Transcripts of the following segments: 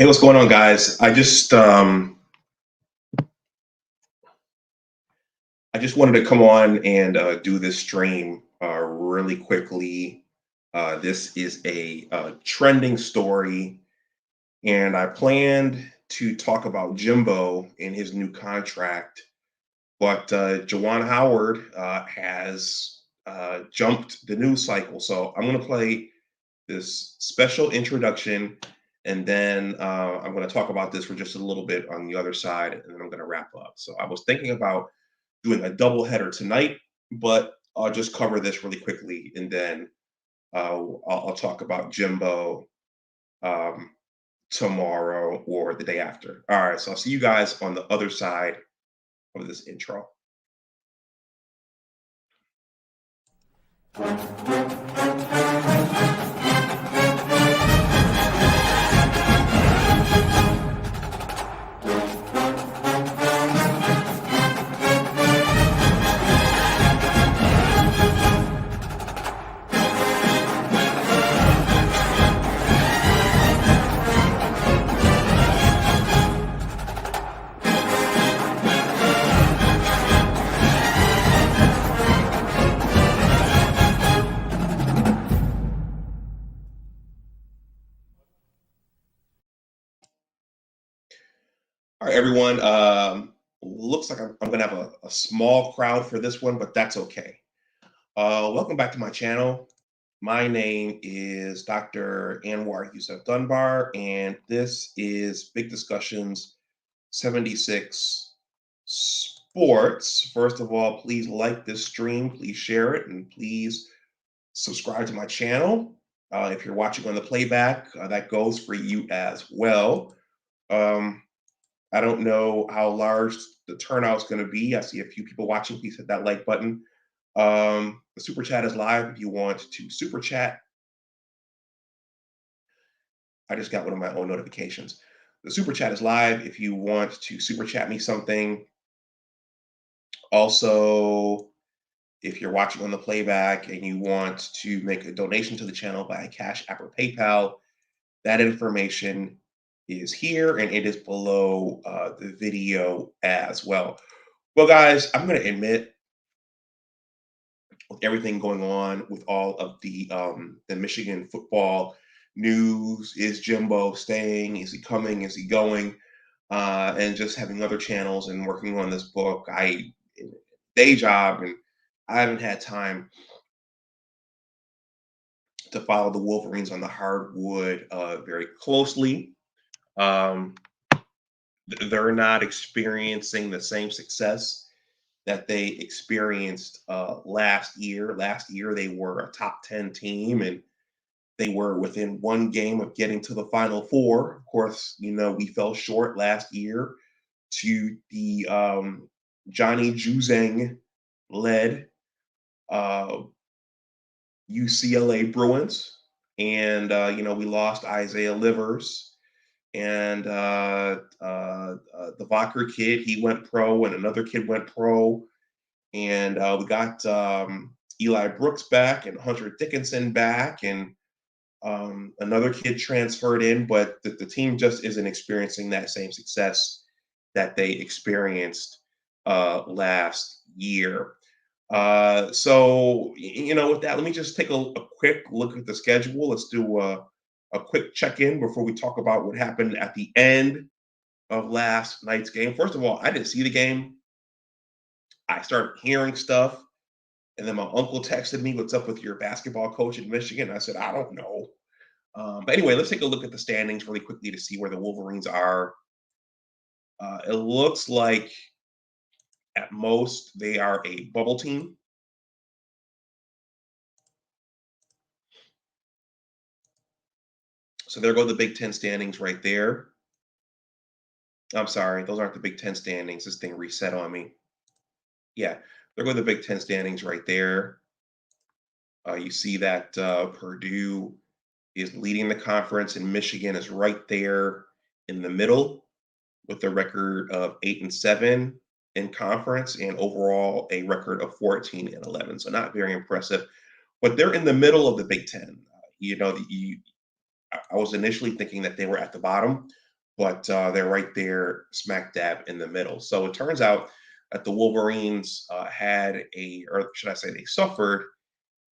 Hey, what's going on, guys? I just wanted to come on and do this stream really quickly. This is a trending story, and I planned to talk about Jimbo and his new contract, but Juwan Howard has jumped the news cycle. So I'm going to play this special introduction, and then I'm going to talk about this for just a little bit on the other side, and then I'm going to wrap up. So I was thinking about doing a double header tonight, but I'll just cover this really quickly, and then I'll talk about Jimbo um, tomorrow or the day after. All right, so I'll see you guys on the other side of this intro. All right, everyone. Looks like I'm going to have a small crowd for this one, but that's okay. Welcome back to my channel. My name is Dr. Anwar Yusuf Dunbar, and this is Big Discussions 76 Sports. First of all, please like this stream, please share it, and please subscribe to my channel. If you're watching on the playback, that goes for you as well. I don't know how large the turnout is going to be. I see a few people watching. Please hit that like button. The super chat is live if you want to super chat. I just got one of my own notifications. The super chat is live if you want to super chat me something. Also, if you're watching on the playback and you want to make a donation to the channel via Cash App or PayPal, that information is here and it is below the video as well. Well, guys, I'm going to admit, with everything going on with all of the Michigan football news, is Jimbo staying? Is he coming? Is he going? And just having other channels and working on this book, day job, and I haven't had time to follow the Wolverines on the hardwood very closely. They're not experiencing the same success that they experienced last year. Last year, they were a top 10 team and they were within one game of getting to the Final Four. Of course, we fell short last year to the Johnny Juzang led UCLA Bruins. And, we lost Isaiah Livers. And the Vocker kid, he went pro, and another kid went pro. And we got Eli Brooks back and Hunter Dickinson back, and another kid transferred in, but the team just isn't experiencing that same success that they experienced last year. So, with that, let me just take a quick look at the schedule. Let's do a quick check-in before we talk about what happened at the end of last night's game. First of all, I didn't see the game. I started hearing stuff, and then my uncle texted me, "What's up with your basketball coach in Michigan?" I said, "I don't know." But anyway, let's take a look at the standings really quickly to see where the Wolverines are. It looks like at most they are a bubble team. So there go the Big Ten standings right there. I'm sorry, those aren't the Big Ten standings. This thing reset on me. Yeah, there go the Big Ten standings right there. You see that Purdue is leading the conference, and Michigan is right there in the middle with a record of 8-7 in conference, and overall a record of 14-11. So not very impressive, but they're in the middle of the Big Ten. I was initially thinking that they were at the bottom, but they're right there, smack dab in the middle. So it turns out that the Wolverines had a, or should I say, they suffered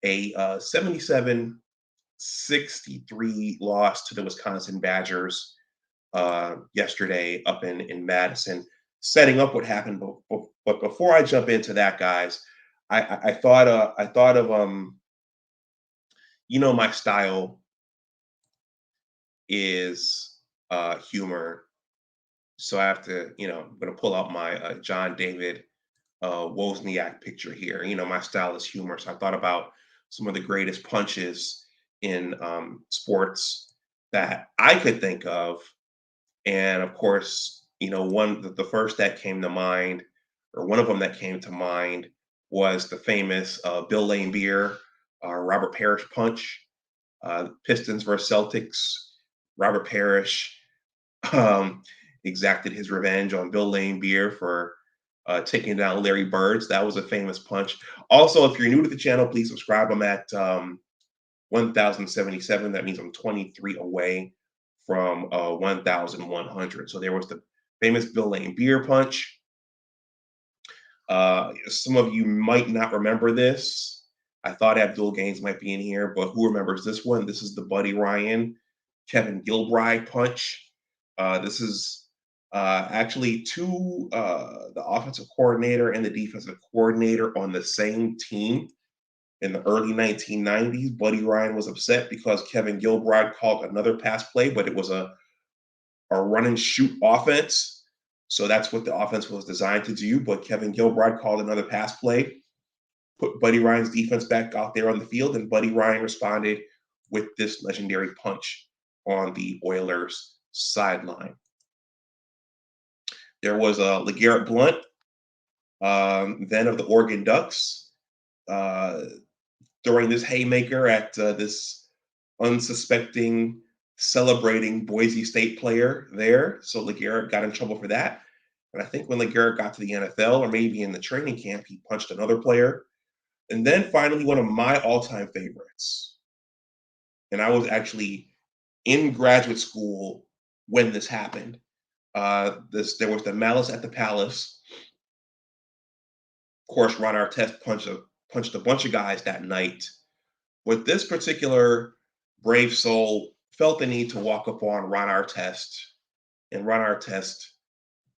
a 77-63 loss to the Wisconsin Badgers yesterday up in Madison, setting up what happened. But before I jump into that, guys, I thought of my style is humor, so I have to, I'm gonna pull out my John David Wozniak picture here. My style is humor, so I thought about some of the greatest punches in sports that I could think of. And of course, the first that came to mind, or one of them that came to mind, was the famous Bill Laimbeer, Robert Parrish punch, Pistons versus Celtics. Robert Parrish um, exacted his revenge on Bill Laimbeer for taking down Larry Bird. That was a famous punch. Also, if you're new to the channel, please subscribe. I'm at 1,077. That means I'm 23 away from 1,100. So there was the famous Bill Laimbeer punch. Some of you might not remember this. I thought Abdul Gaines might be in here, but who remembers this one? This is the Buddy Ryan, Kevin Gilbride punch. This is actually the offensive coordinator and the defensive coordinator on the same team in the early 1990s. Buddy Ryan was upset because Kevin Gilbride called another pass play, but it was a run and shoot offense. So that's what the offense was designed to do. But Kevin Gilbride called another pass play, put Buddy Ryan's defense back out there on the field, and Buddy Ryan responded with this legendary punch on the Oilers sideline. There was LeGarrette Blount, then of the Oregon Ducks, throwing this haymaker at this unsuspecting, celebrating Boise State player there. So LeGarrette got in trouble for that. And I think when LeGarrette got to the NFL, or maybe in the training camp, he punched another player. And then finally, one of my all-time favorites. And I was actually in graduate school when this happened. There was the Malice at the Palace. Of course, Ron Artest punched a bunch of guys that night. But this particular brave soul felt the need to walk up on Ron Artest, and Ron Artest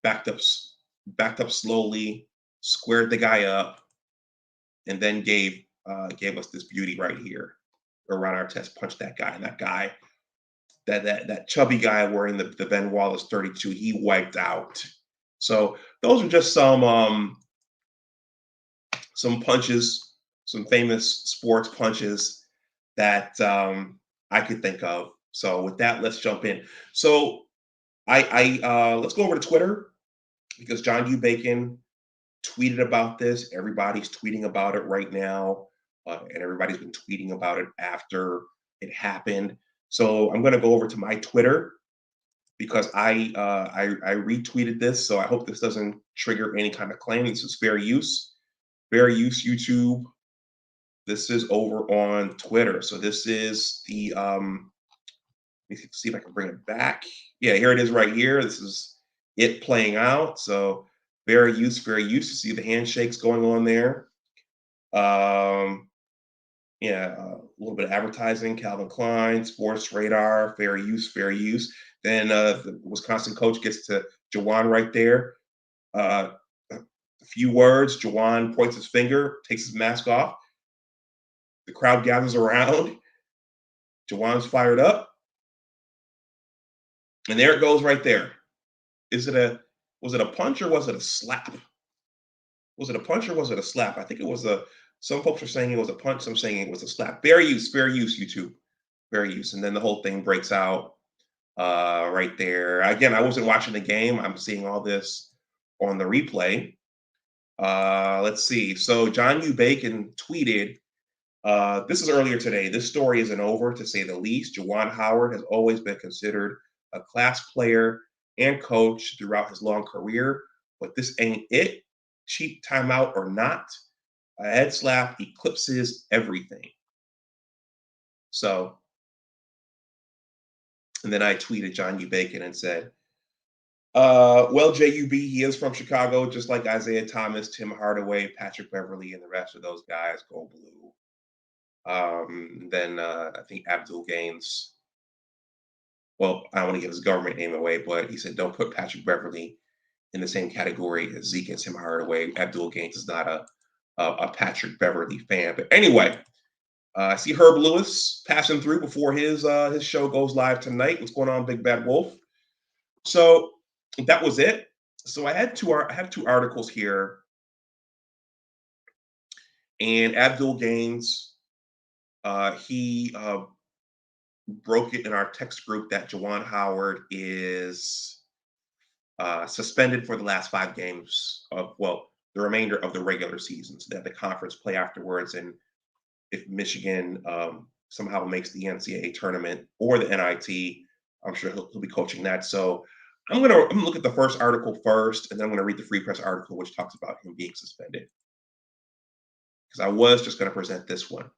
backed up slowly, squared the guy up, and then gave us this beauty right here, where Ron Artest punched that guy, and that guy, that chubby guy wearing the Ben Wallace 32, he wiped out. So those are just some punches, some famous sports punches that I could think of. So with that, let's jump in. So let's go over to Twitter, because John U. Bacon tweeted about this. Everybody's tweeting about it right now, and everybody's been tweeting about it after it happened. So I'm going to go over to my Twitter, because I retweeted this. So I hope this doesn't trigger any kind of claim. This is fair use YouTube. This is over on Twitter. So this is the let me see if I can bring it back. Yeah, here it is right here. This is it playing out. So fair use. You see the handshakes going on there. Yeah, a little bit of advertising, Calvin Klein, Sports Radar, fair use. Then the Wisconsin coach gets to Juwan right there. A few words. Juwan points his finger, takes his mask off. The crowd gathers around. Juwan's fired up. And there it goes right there. Was it a punch or was it a slap? Was it a punch or was it a slap? I think it was some folks are saying it was a punch, some saying it was a slap. Fair use, YouTube. Fair use. And then the whole thing breaks out right there. Again, I wasn't watching the game. I'm seeing all this on the replay. Let's see. So John U. Bacon tweeted, this is earlier today. This story isn't over, to say the least. Juwan Howard has always been considered a class player and coach throughout his long career, but this ain't it. Cheap timeout or not, a head slap eclipses everything. So, and then I tweeted John U. Bacon and said, Well, JUB, he is from Chicago, just like Isaiah Thomas, Tim Hardaway, Patrick Beverly, and the rest of those guys go blue. Then I think Abdul Gaines. Well, I don't want to give his government name away, but he said don't put Patrick Beverly in the same category as Zeke and Tim Hardaway. Abdul Gaines is not a Patrick Beverly fan. But anyway, I see Herb Lewis passing through before his show goes live tonight. What's going on, Big Bad Wolf? So that was it. So I have two articles here, and Abdul Gaines he broke it in our text group that Juwan Howard is suspended for the last 5 games of the remainder of the regular season, so that the conference play afterwards. And if Michigan somehow makes the NCAA tournament or the NIT, I'm sure he'll be coaching that. So I'm gonna look at the first article first, and then I'm gonna read the Free Press article, which talks about him being suspended. Because I was just gonna present this one.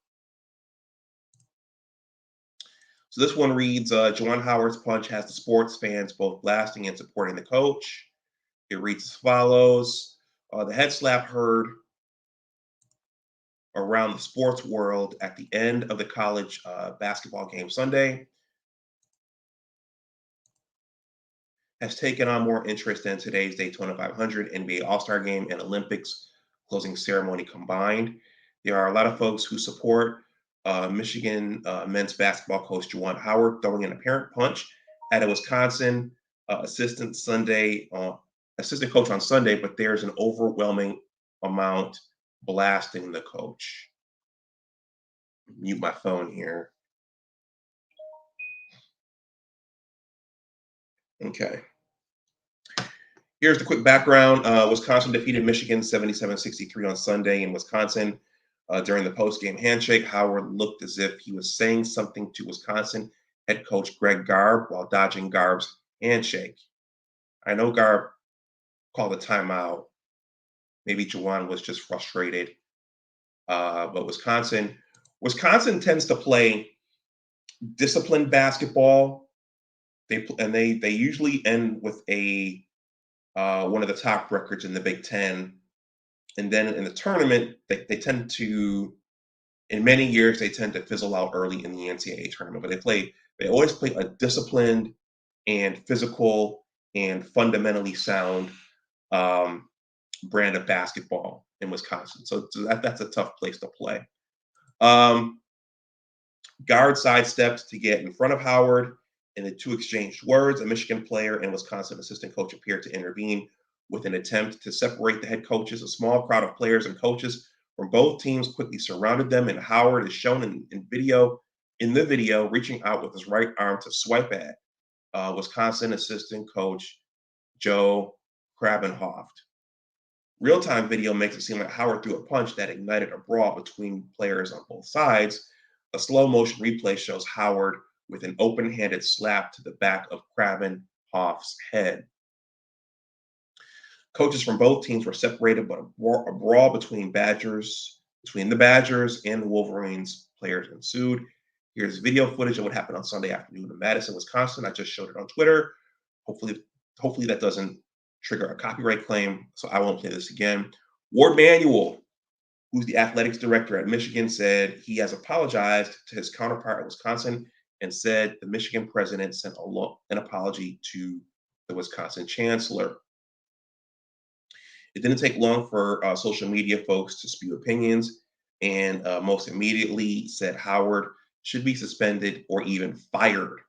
So this one reads, Juwan Howard's punch has the sports fans both blasting and supporting the coach. It reads as follows. The head slap heard around the sports world at the end of the college basketball game Sunday has taken on more interest than today's Daytona 500, NBA All-Star Game, and Olympics closing ceremony combined. There are a lot of folks who support Michigan men's basketball coach Juwan Howard throwing an apparent punch at a Wisconsin assistant coach on Sunday, but there's an overwhelming amount blasting the coach. Mute my phone here. Okay. Here's the quick background. Wisconsin defeated Michigan 77-63 on Sunday in Wisconsin. During the post-game handshake, Howard looked as if he was saying something to Wisconsin head coach Greg Garb while dodging Garb's handshake. I know Garb called a timeout. Maybe Juwan was just frustrated. But Wisconsin tends to play disciplined basketball. They usually end with a one of the top records in the Big Ten. And then in the tournament, they tend to, in many years, they tend to fizzle out early in the NCAA tournament. But they always play a disciplined and physical and fundamentally sound brand of basketball in Wisconsin. So that's a tough place to play. Guard sidestepped to get in front of Howard, and the two exchanged words. A Michigan player and Wisconsin assistant coach appeared to intervene with an attempt to separate the head coaches. A small crowd of players and coaches from both teams quickly surrounded them, and Howard is shown in the video reaching out with his right arm to swipe at Wisconsin assistant coach Joe Krabenhoft. Real-time video makes it seem like Howard threw a punch that ignited a brawl between players on both sides. A slow-motion replay shows Howard with an open-handed slap to the back of Krabenhoft's head. Coaches from both teams were separated, but a brawl between the Badgers and the Wolverines players ensued. Here's video footage of what happened on Sunday afternoon in Madison, Wisconsin. I just showed it on Twitter. Hopefully that doesn't trigger a copyright claim, so I won't play this again. Ward Manuel, who's the athletics director at Michigan, said he has apologized to his counterpart at Wisconsin and said the Michigan president sent an apology to the Wisconsin chancellor. It didn't take long for social media folks to spew opinions, and most immediately said Howard should be suspended or even fired.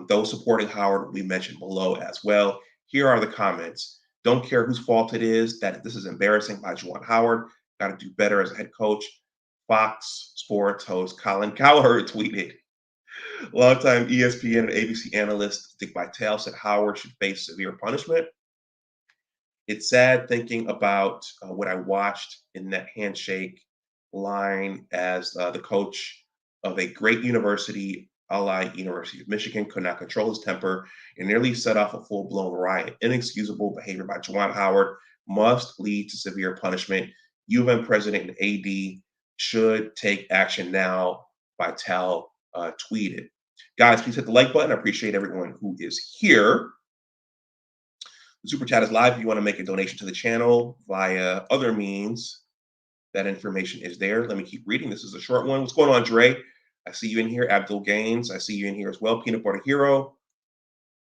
Those supporting Howard will be mentioned below as well. Here are the comments. Don't care whose fault it is, that this is embarrassing by Juwan Howard. Got to do better as a head coach. Fox Sports host Colin Cowherd tweeted. Longtime ESPN and ABC analyst Dick Vitale said Howard should face severe punishment. It's sad thinking about what I watched in that handshake line as the coach of a great university, University of Michigan, could not control his temper and nearly set off a full-blown riot. Inexcusable behavior by Juwan Howard must lead to severe punishment. U of M president and AD should take action now, Vitale tweeted. Guys, please hit the like button. I appreciate everyone who is here. The super chat is live. If you want to make a donation to the channel via other means, that information is there. Let me keep reading. This is a short one. What's going on, Dre? I see you in here. Abdul Gaines, I see you in here as well. Peanut Butter Hero,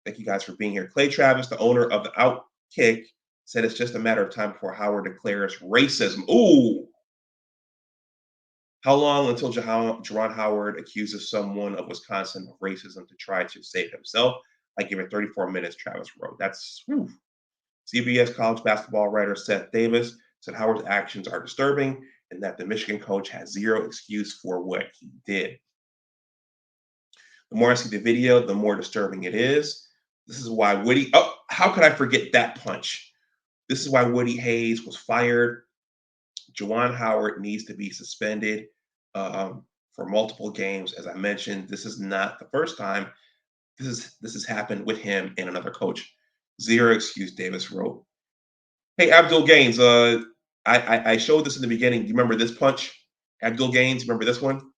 thank you guys for being here. Clay Travis, the owner of the Outkick, said it's just a matter of time before Howard declares racism. Ooh. How long until Juwan Howard accuses someone of Wisconsin of racism to try to save himself? I give it 34 minutes, Travis wrote. That's whew. CBS college basketball writer Seth Davis said Howard's actions are disturbing and that the Michigan coach has zero excuse for what he did. The more I see the video, the more disturbing it is. This is why Woody, oh, how could I forget that punch? This is why Woody Hayes was fired. Juwan Howard needs to be suspended for multiple games. As I mentioned, this is not the first time this has happened with him and another coach. Zero excuse, Davis wrote. Hey, Abdul Gaines, I showed this in the beginning. Do you remember this punch? Abdul Gaines, remember this one?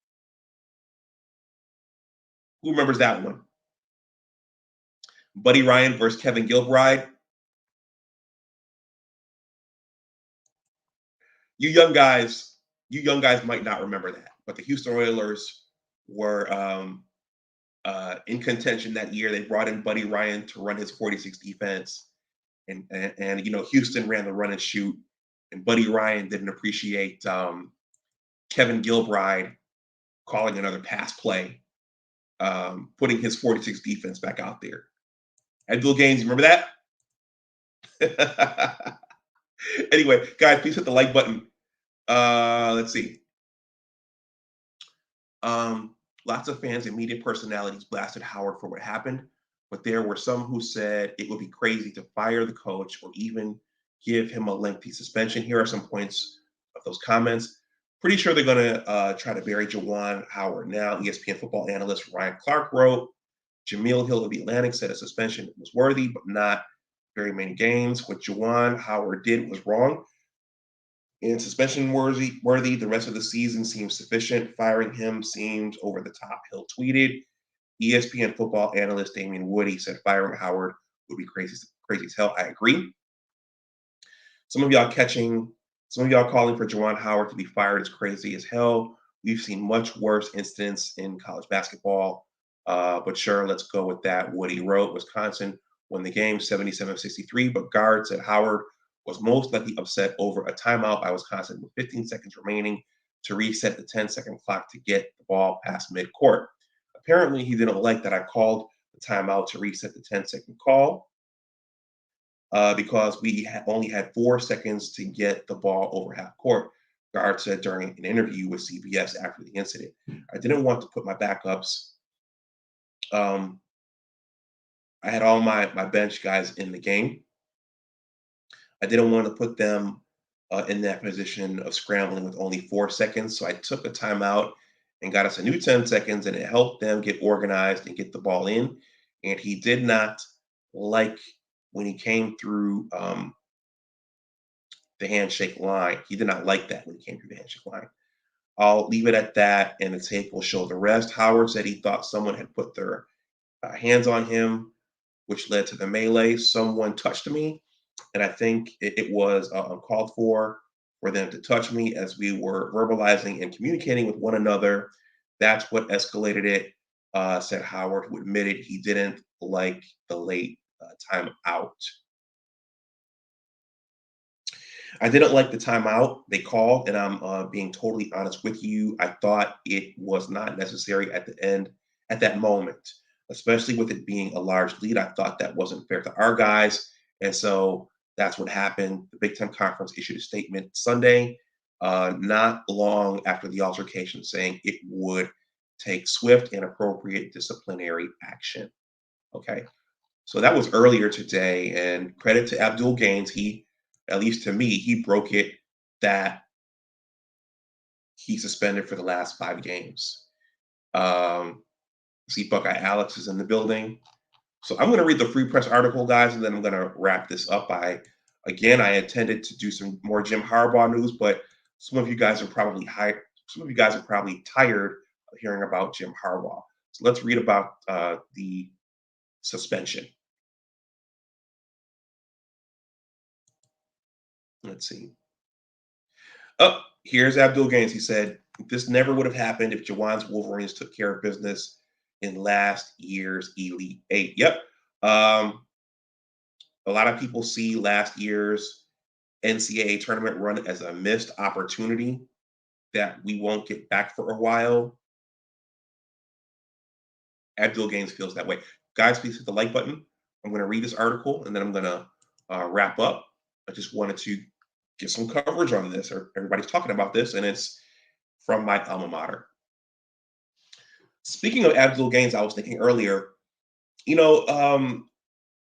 Who remembers that one? Buddy Ryan versus Kevin Gilbride. You young guys might not remember that, but the Houston Oilers were in contention that year. They brought in Buddy Ryan to run his 46 defense, and Houston ran the run and shoot, and Buddy Ryan didn't appreciate Kevin Gilbride calling another pass play, putting his 46 defense back out there. Abdul Gaines, you remember that? Anyway, guys, please hit the like button. Let's see. Lots of fans and media personalities blasted Howard for what happened, but there were some who said it would be crazy to fire the coach or even give him a lengthy suspension. Here are some points of those comments. Pretty sure they're going to try to bury Juwan Howard now. ESPN football analyst Ryan Clark wrote, Jameel Hill of The Atlantic said a suspension was worthy, but not very many games. What Juwan Howard did was wrong and suspension worthy. The rest of the season seems sufficient. Firing him seems over the top, Hill tweeted. ESPN football analyst Damian Woody said firing Howard would be crazy as hell. I agree. Some of y'all calling for Juwan Howard to be fired is crazy as hell. We've seen much worse incidents in college basketball. But sure, let's go with that. Woody wrote, Wisconsin won the game 77-63, but guard said Howard was most likely upset over a timeout by Wisconsin with 15 seconds remaining to reset the 10-second clock to get the ball past midcourt. Apparently, he didn't like that I called the timeout to reset the 10-second call because we only had 4 seconds to get the ball over half court, guard said during an interview with CBS after the incident. I didn't want to put my backups. I had all my bench guys in the game. I didn't want to put them in that position of scrambling with only 4 seconds. So I took a timeout and got us a new 10 seconds, and it helped them get organized and get the ball in. And he did not like when he came through the handshake line. He did not like that when he came through the handshake line. I'll leave it at that, and the tape will show the rest. Howard said he thought someone had put their hands on him, which led to the melee. Someone touched me, and I think it was uncalled for them to touch me as we were verbalizing and communicating with one another. That's what escalated it, said Howard, who admitted he didn't like the late time out. I didn't like the timeout they called, and I'm being totally honest with you. I thought it was not necessary at that moment, especially with it being a large lead. I thought that wasn't fair to our guys, and so that's what happened. The Big Ten Conference issued a statement Sunday, not long after the altercation, saying it would take swift and appropriate disciplinary action. Okay, so that was earlier today, and credit to Abdul Gaines. He, at least to me, he broke it that he's suspended for the last 5 games. See, Buckeye Alex is in the building. So I'm going to read the Free Press article, guys, and then I'm going to wrap this up. I intended to do some more Jim Harbaugh news, but some of you guys are probably tired of hearing about Jim Harbaugh. So let's read about the suspension. Let's see. Oh, here's Abdul Gaines. He said, this never would have happened if Juwan's Wolverines took care of business in last year's Elite Eight. Yep. Um, a lot of people see last year's NCAA tournament run as a missed opportunity that we won't get back for a while. Abdul Gaines feels that way. Guys, please hit the like button. I'm going to read this article and then I'm going to wrap up. I just wanted to get some coverage on this. Everybody's talking about this, and it's from my alma mater. Speaking of Abdul Gaines, I was thinking earlier, you know,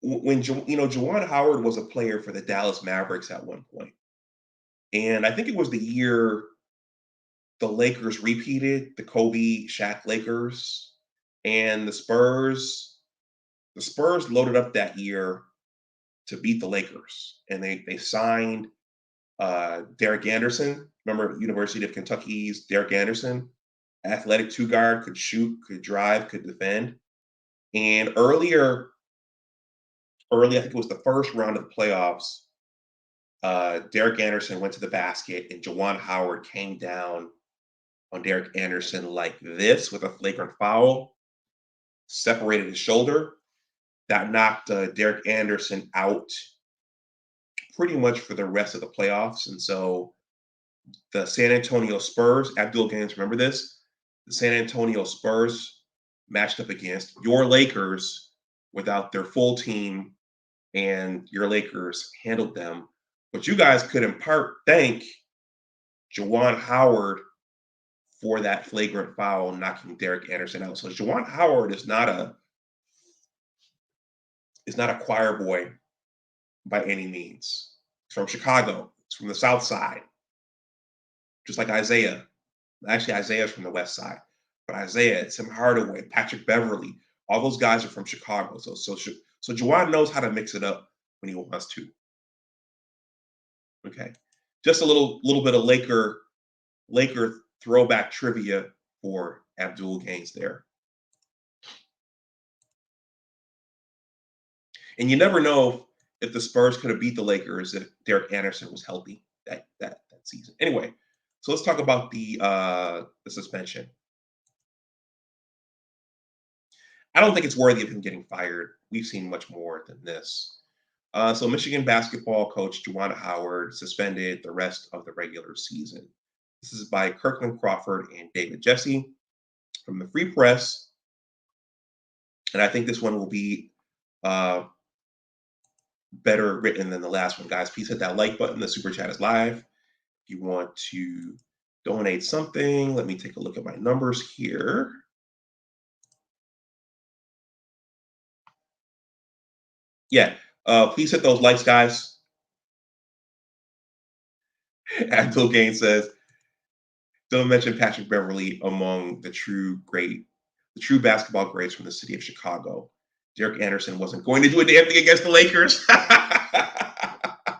when Juwan Howard was a player for the Dallas Mavericks at one point, and I think it was the year the Lakers repeated, the Kobe Shaq Lakers, and the Spurs loaded up that year to beat the Lakers, and they signed Derek Anderson. Remember University of Kentucky's Derek Anderson, athletic two guard, could shoot, could drive, could defend. And early, I think it was the first round of the playoffs. Derek Anderson went to the basket, and Juwan Howard came down on Derek Anderson like this with a flagrant foul, separated his shoulder. That knocked Derek Anderson out pretty much for the rest of the playoffs. And so the San Antonio Spurs, Abdul Gaines, remember this? The San Antonio Spurs matched up against your Lakers without their full team, and your Lakers handled them. But you guys could in part thank Juwan Howard for that flagrant foul knocking Derek Anderson out. So Juwan Howard is not a choir boy by any means. He's from Chicago. He's from the South Side, just like Isaiah. Actually, Isaiah's from the West Side, but Isaiah, Tim Hardaway, Patrick Beverly, all those guys are from Chicago. So Juwan knows how to mix it up when he wants to. Okay, just a little bit of Laker throwback trivia for Abdul Gaines there. And you never know if the Spurs could have beat the Lakers if Derek Anderson was healthy that season. Anyway, so let's talk about the suspension. I don't think it's worthy of him getting fired. We've seen much more than this. So Michigan basketball coach Juwan Howard suspended the rest of the regular season. This is by Kirkland Crawford and David Jesse from the Free Press. And I think this one will be uh, better written than the last one, guys. Please hit that like button. The super chat is live. If you want to donate something, let me take a look at my numbers here. Yeah, please hit those likes, guys. Abdul Gaines says, don't mention Patrick Beverly among the true basketball greats from the city of Chicago. Derek Anderson wasn't going to do a damn thing against the Lakers. I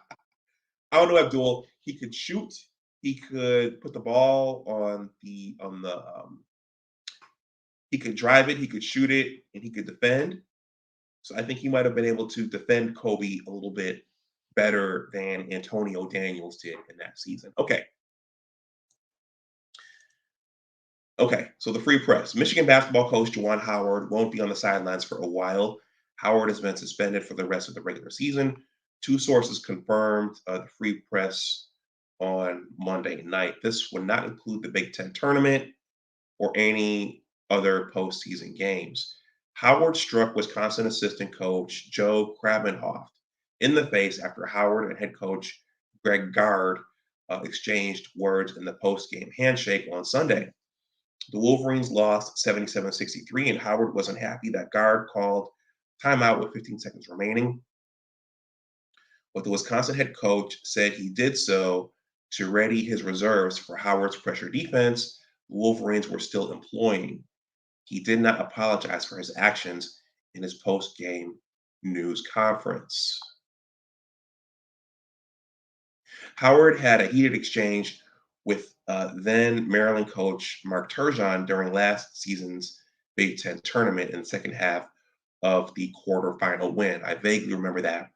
don't know, Abdul. He could shoot. He could put the ball on the he could drive it. He could shoot it, and he could defend. So I think he might have been able to defend Kobe a little bit better than Antonio Daniels did in that season. Okay. Okay, so the Free Press. Michigan basketball coach Juwan Howard won't be on the sidelines for a while. Howard has been suspended for the rest of the regular season. Two sources confirmed the Free Press on Monday night. This would not include the Big Ten tournament or any other postseason games. Howard struck Wisconsin assistant coach Joe Krabenhoft in the face after Howard and head coach Greg Gard exchanged words in the post-game handshake on Sunday. The Wolverines lost 77-63, and Howard wasn't happy that Gard called timeout with 15 seconds remaining. But the Wisconsin head coach said he did so to ready his reserves for Howard's pressure defense the Wolverines were still employing. He did not apologize for his actions in his post-game news conference. Howard had a heated exchange with then Maryland coach Mark Turgeon during last season's Big Ten tournament in the second half of the quarterfinal win. I vaguely remember that.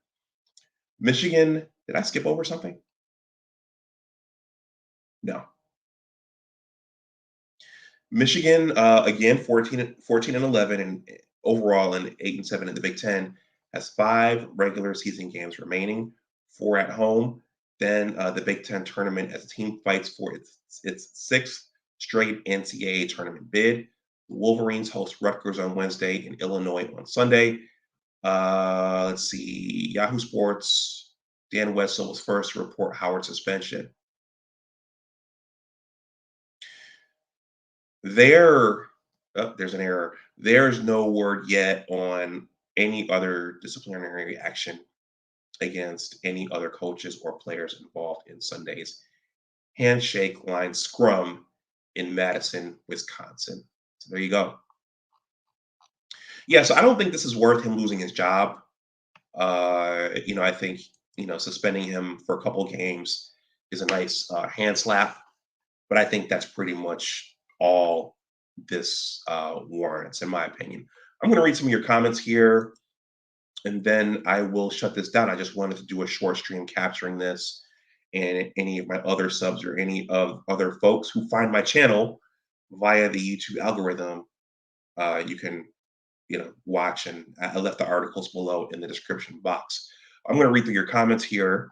Michigan, did I skip over something? No. Michigan, again, 14 and 11, and overall, and 8 and 7 in the Big Ten, has 5 regular season games remaining, 4 at home. Then the Big Ten tournament as a team fights for its sixth straight NCAA tournament bid. The Wolverines host Rutgers on Wednesday and Illinois on Sunday. Let's see, Yahoo Sports. Dan Wessel was first to report Howard's suspension. There, there's an error. There's no word yet on any other disciplinary action against any other coaches or players involved in Sunday's handshake line scrum in Madison, Wisconsin. So there you go. Yeah, so I don't think this is worth him losing his job. I think suspending him for a couple games is a nice hand slap, but I think that's pretty much all this warrants, in my opinion. I'm going to read some of your comments here, and then I will shut this down. I just wanted to do a short stream capturing this, and any of my other subs or any of other folks who find my channel via the YouTube algorithm, you can watch, and I left the articles below in the description box. I'm going to read through your comments here.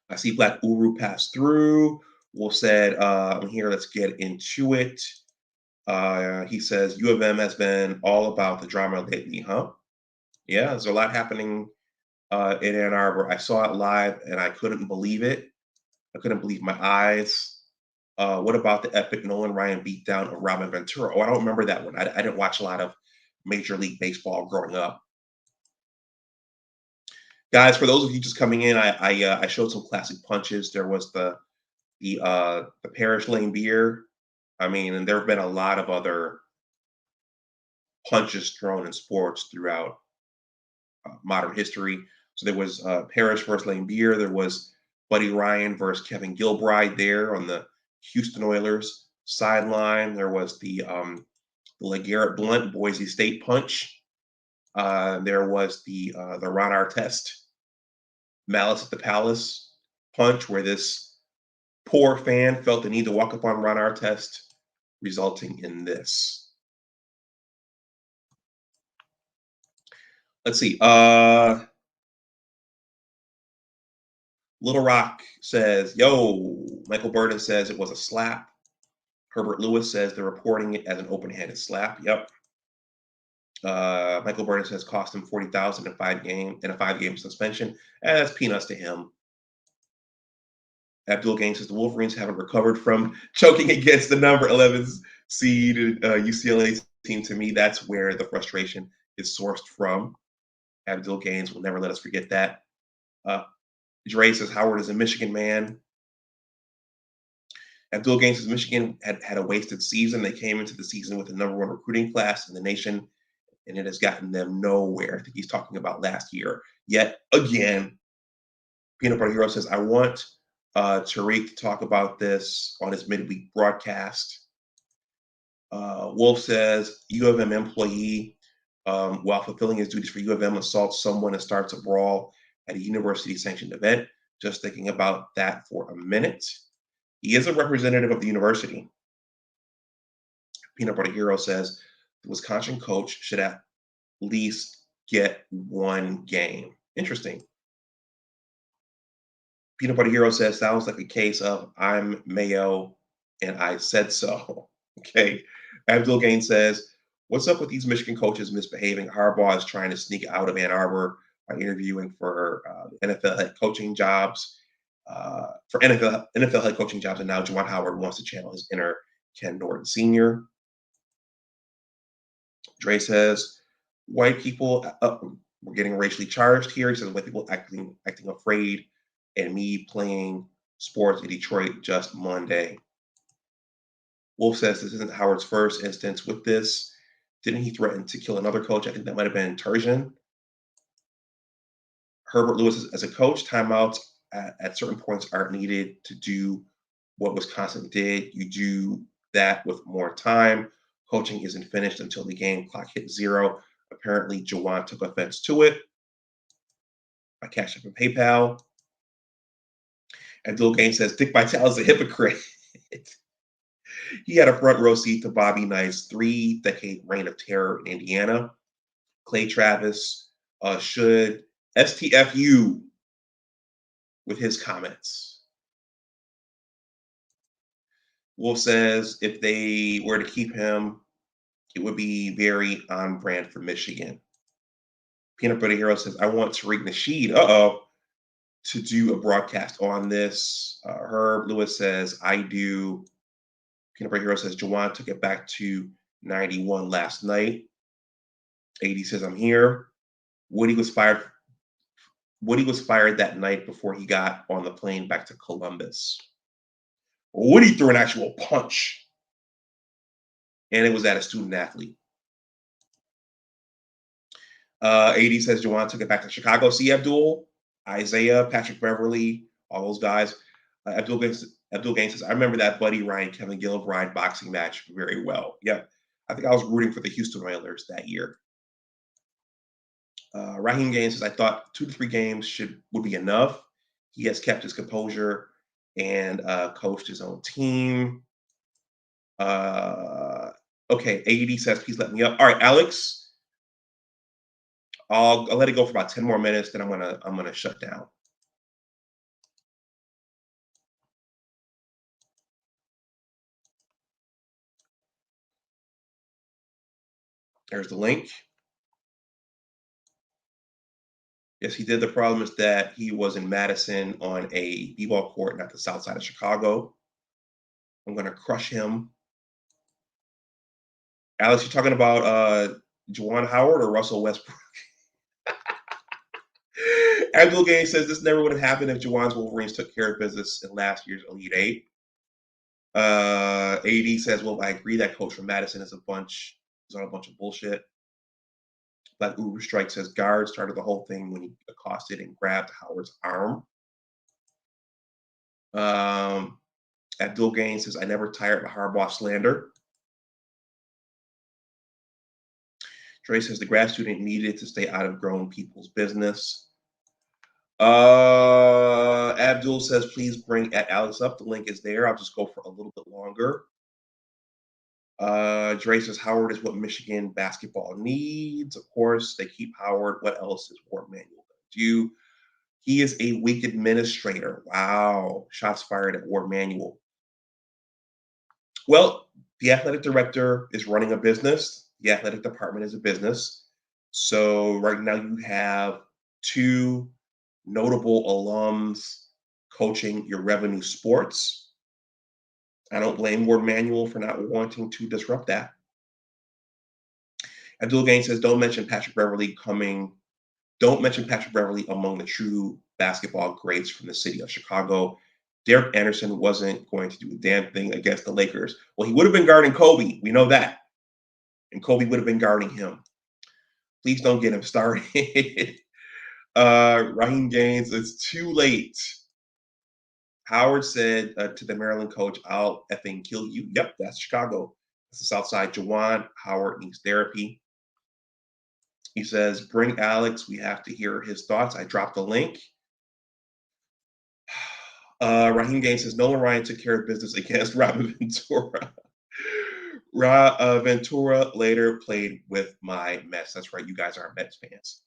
I see Black Uru pass through. Wolf said, I'm here, let's get into it. He says, U of M has been all about the drama lately, huh? Yeah, there's a lot happening in Ann Arbor. I saw it live and I couldn't believe it. I couldn't believe my eyes. What about the epic Nolan Ryan beatdown of Robin Ventura? Oh, I don't remember that one. I didn't watch a lot of Major League Baseball growing up. Guys, for those of you just coming in, I showed some classic punches. There was the Parish Lane beer. I mean, and there have been a lot of other punches thrown in sports throughout modern history. So there was Parrish versus Lane Beer. There was Buddy Ryan versus Kevin Gilbride there on the Houston Oilers sideline. There was the LeGarrette Blunt Boise State punch. There was the Ron Artest Malice at the Palace punch, where this poor fan felt the need to walk up on Ron Artest, resulting in this. Let's see. Little Rock says, yo, Michael Burden says it was a slap. Herbert Lewis says they're reporting it as an open-handed slap. Yep. Michael Burden says cost him $40,000 in a 5-game suspension. That's peanuts to him. Abdul Gaines says the Wolverines haven't recovered from choking against the number 11 seed UCLA team. To me, that's where the frustration is sourced from. Abdul Gaines will never let us forget that. Dre says Howard is a Michigan man. Abdul Gaines says Michigan had a wasted season. They came into the season with the #1 recruiting class in the nation, and it has gotten them nowhere. I think he's talking about last year. Yet again, Peanut Butter Hero says, I want Tariq to talk about this on his midweek broadcast. Wolf says, U of M employee, while fulfilling his duties for U of M, assaults someone and starts a brawl at a university-sanctioned event. Just thinking about that for a minute. He is a representative of the university. Peanut Butter Hero says, the Wisconsin coach should at least get 1 game. Interesting. Peanut Butter Hero says, sounds like a case of I'm Mayo and I said so. Okay. Abdul Gaines says, what's up with these Michigan coaches misbehaving? Harbaugh is trying to sneak out of Ann Arbor by interviewing for NFL head coaching jobs. For NFL head coaching jobs, and now Juwan Howard wants to channel his inner Ken Norton Sr. Dre says, white people, we're getting racially charged here. He says, white people acting afraid, and me playing sports in Detroit just Monday. Wolf says this isn't Howard's first instance with this. Didn't he threaten to kill another coach? I think that might have been Turgeon. Herbert Lewis, as a coach, timeouts at certain points aren't needed to do what Wisconsin did. You do that with more time. Coaching isn't finished until the game clock hits 0. Apparently, Juwan took offense to it. My Cash App and PayPal. Abdul Gaines says Dick Vitale is a hypocrite. He had a front row seat to Bobby Knight's 3-decade reign of terror in Indiana. Clay Travis should STFU with his comments. Wolf says if they were to keep him, it would be very on brand for Michigan. Peanut Butter Hero says, I want Tariq Nasheed, to do a broadcast on this. Herb Lewis says, I do. Peanut Butter Hero says, Juwan took it back to 91 last night. 80 says, I'm here. Woody was fired. Woody was fired that night before he got on the plane back to Columbus. Woody threw an actual punch, and it was at a student athlete. 80 says, Juwan took it back to Chicago. See, Abdul, Isaiah, Patrick Beverly, all those guys. Abdul Gaines says, I remember that Buddy Ryan, Kevin Gilbride boxing match very well. Yeah, I think I was rooting for the Houston Oilers that year. Raheem Gaines says, I thought 2 to 3 games would be enough. He has kept his composure and coached his own team. Okay, 80 says, please let me up. All right, Alex, I'll let it go for about 10 more minutes, then I'm gonna shut down. There's the link. Yes, he did. The problem is that he was in Madison on a b-ball court, not the south side of Chicago. I'm gonna crush him. Alex, you talking about Juwan Howard or Russell Westbrook? Abdul Gaines says this never would have happened if Juwan's Wolverines took care of business in last year's Elite Eight. AD says, well, I agree that coach from Madison is on a bunch of bullshit. Black Uber Strike says guard started the whole thing when he accosted and grabbed Howard's arm. Abdul Gaines says, I never tired of Harbaugh slander. Trey says the grad student needed to stay out of grown people's business. Abdul says, please bring Alex up. The link is there. I'll just go for a little bit longer. Dre says Howard is what Michigan basketball needs. Of course, they keep Howard. What else is Ward Manuel going to do? He is a weak administrator. Wow. Shots fired at Ward Manuel. Well, the athletic director is running a business. The athletic department is a business. So right now you have 2 notable alums coaching your revenue sports. I don't blame Ward Manuel for not wanting to disrupt that. Abdul Gaines says, don't mention Patrick Beverly among the true basketball greats from the city of Chicago. Derek Anderson wasn't going to do a damn thing against the Lakers. Well, he would have been guarding Kobe. We know that. And Kobe would have been guarding him. Please don't get him started. Raheem Gaines, it's too late. Howard said to the Maryland coach, I'll effing kill you. Yep, that's Chicago. That's the South Side. Juwan Howard needs therapy. He says, bring Alex. We have to hear his thoughts. I dropped the link. Raheem Gaines says, Nolan Ryan took care of business against Robin Ventura. Ventura later played with my Mets. That's right. You guys are Mets fans.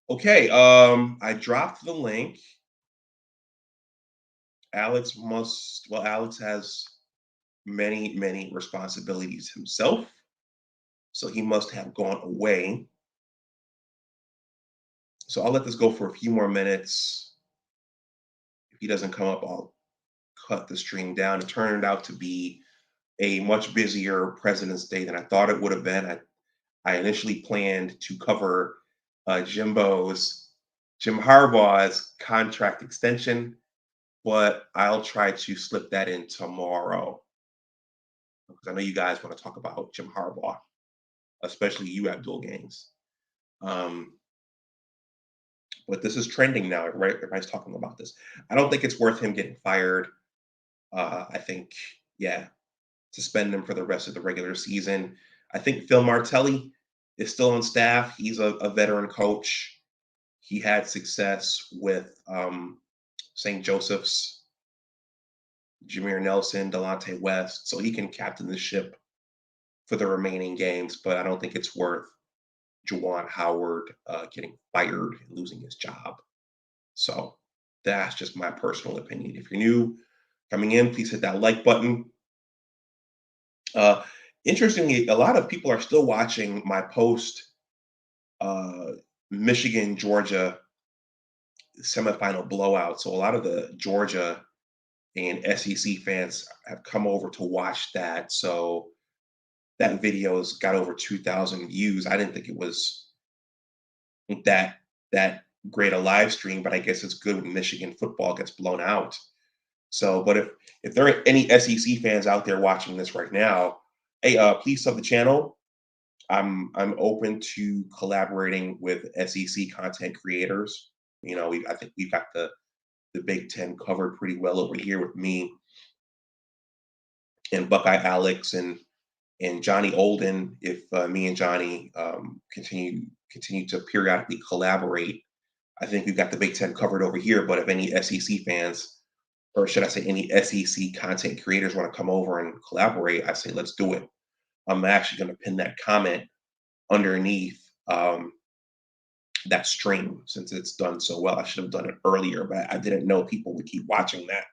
Okay. I dropped the link. Alex has many responsibilities himself. So he must have gone away. So I'll let this go for a few more minutes. If he doesn't come up, I'll cut the stream down. It turned out to be a much busier President's Day than I thought it would have been. I initially planned to cover Jim Harbaugh's contract extension, but I'll try to slip that in tomorrow because I know you guys want to talk about Jim Harbaugh, especially you, Abdul Gaines. But this is trending now, right? Everybody's talking about this. I don't think it's worth him getting fired. I think, suspend him for the rest of the regular season. I think Phil Martelli is still on staff. He's a veteran coach. He had success with St. Joseph's, Jameer Nelson, Delonte West, so he can captain the ship for the remaining games. But I don't think it's worth Juwan Howard getting fired and losing his job. So that's just my personal opinion. If you're new coming in, please hit that like button. Uh, Interestingly, a lot of people are still watching my post uh, Michigan Georgia semifinal blowout. So a lot of the Georgia and SEC fans have come over to watch that. So that video's got over 2,000 views. I didn't think it was that great a live stream, but I guess it's good when Michigan football gets blown out. So, but if there are any SEC fans out there watching this right now, hey, please sub the channel. I'm open to collaborating with SEC content creators. I think we've got the Big Ten covered pretty well over here with me and Buckeye Alex and Johnny Olden. If me and Johnny continue to periodically collaborate, I think we've got the Big Ten covered over here. But if any SEC fans, or should I say, any SEC content creators want to come over and collaborate, I say let's do it. I'm actually going to pin that comment underneath that stream since it's done so well. I should have done it earlier, but I didn't know people would keep watching that.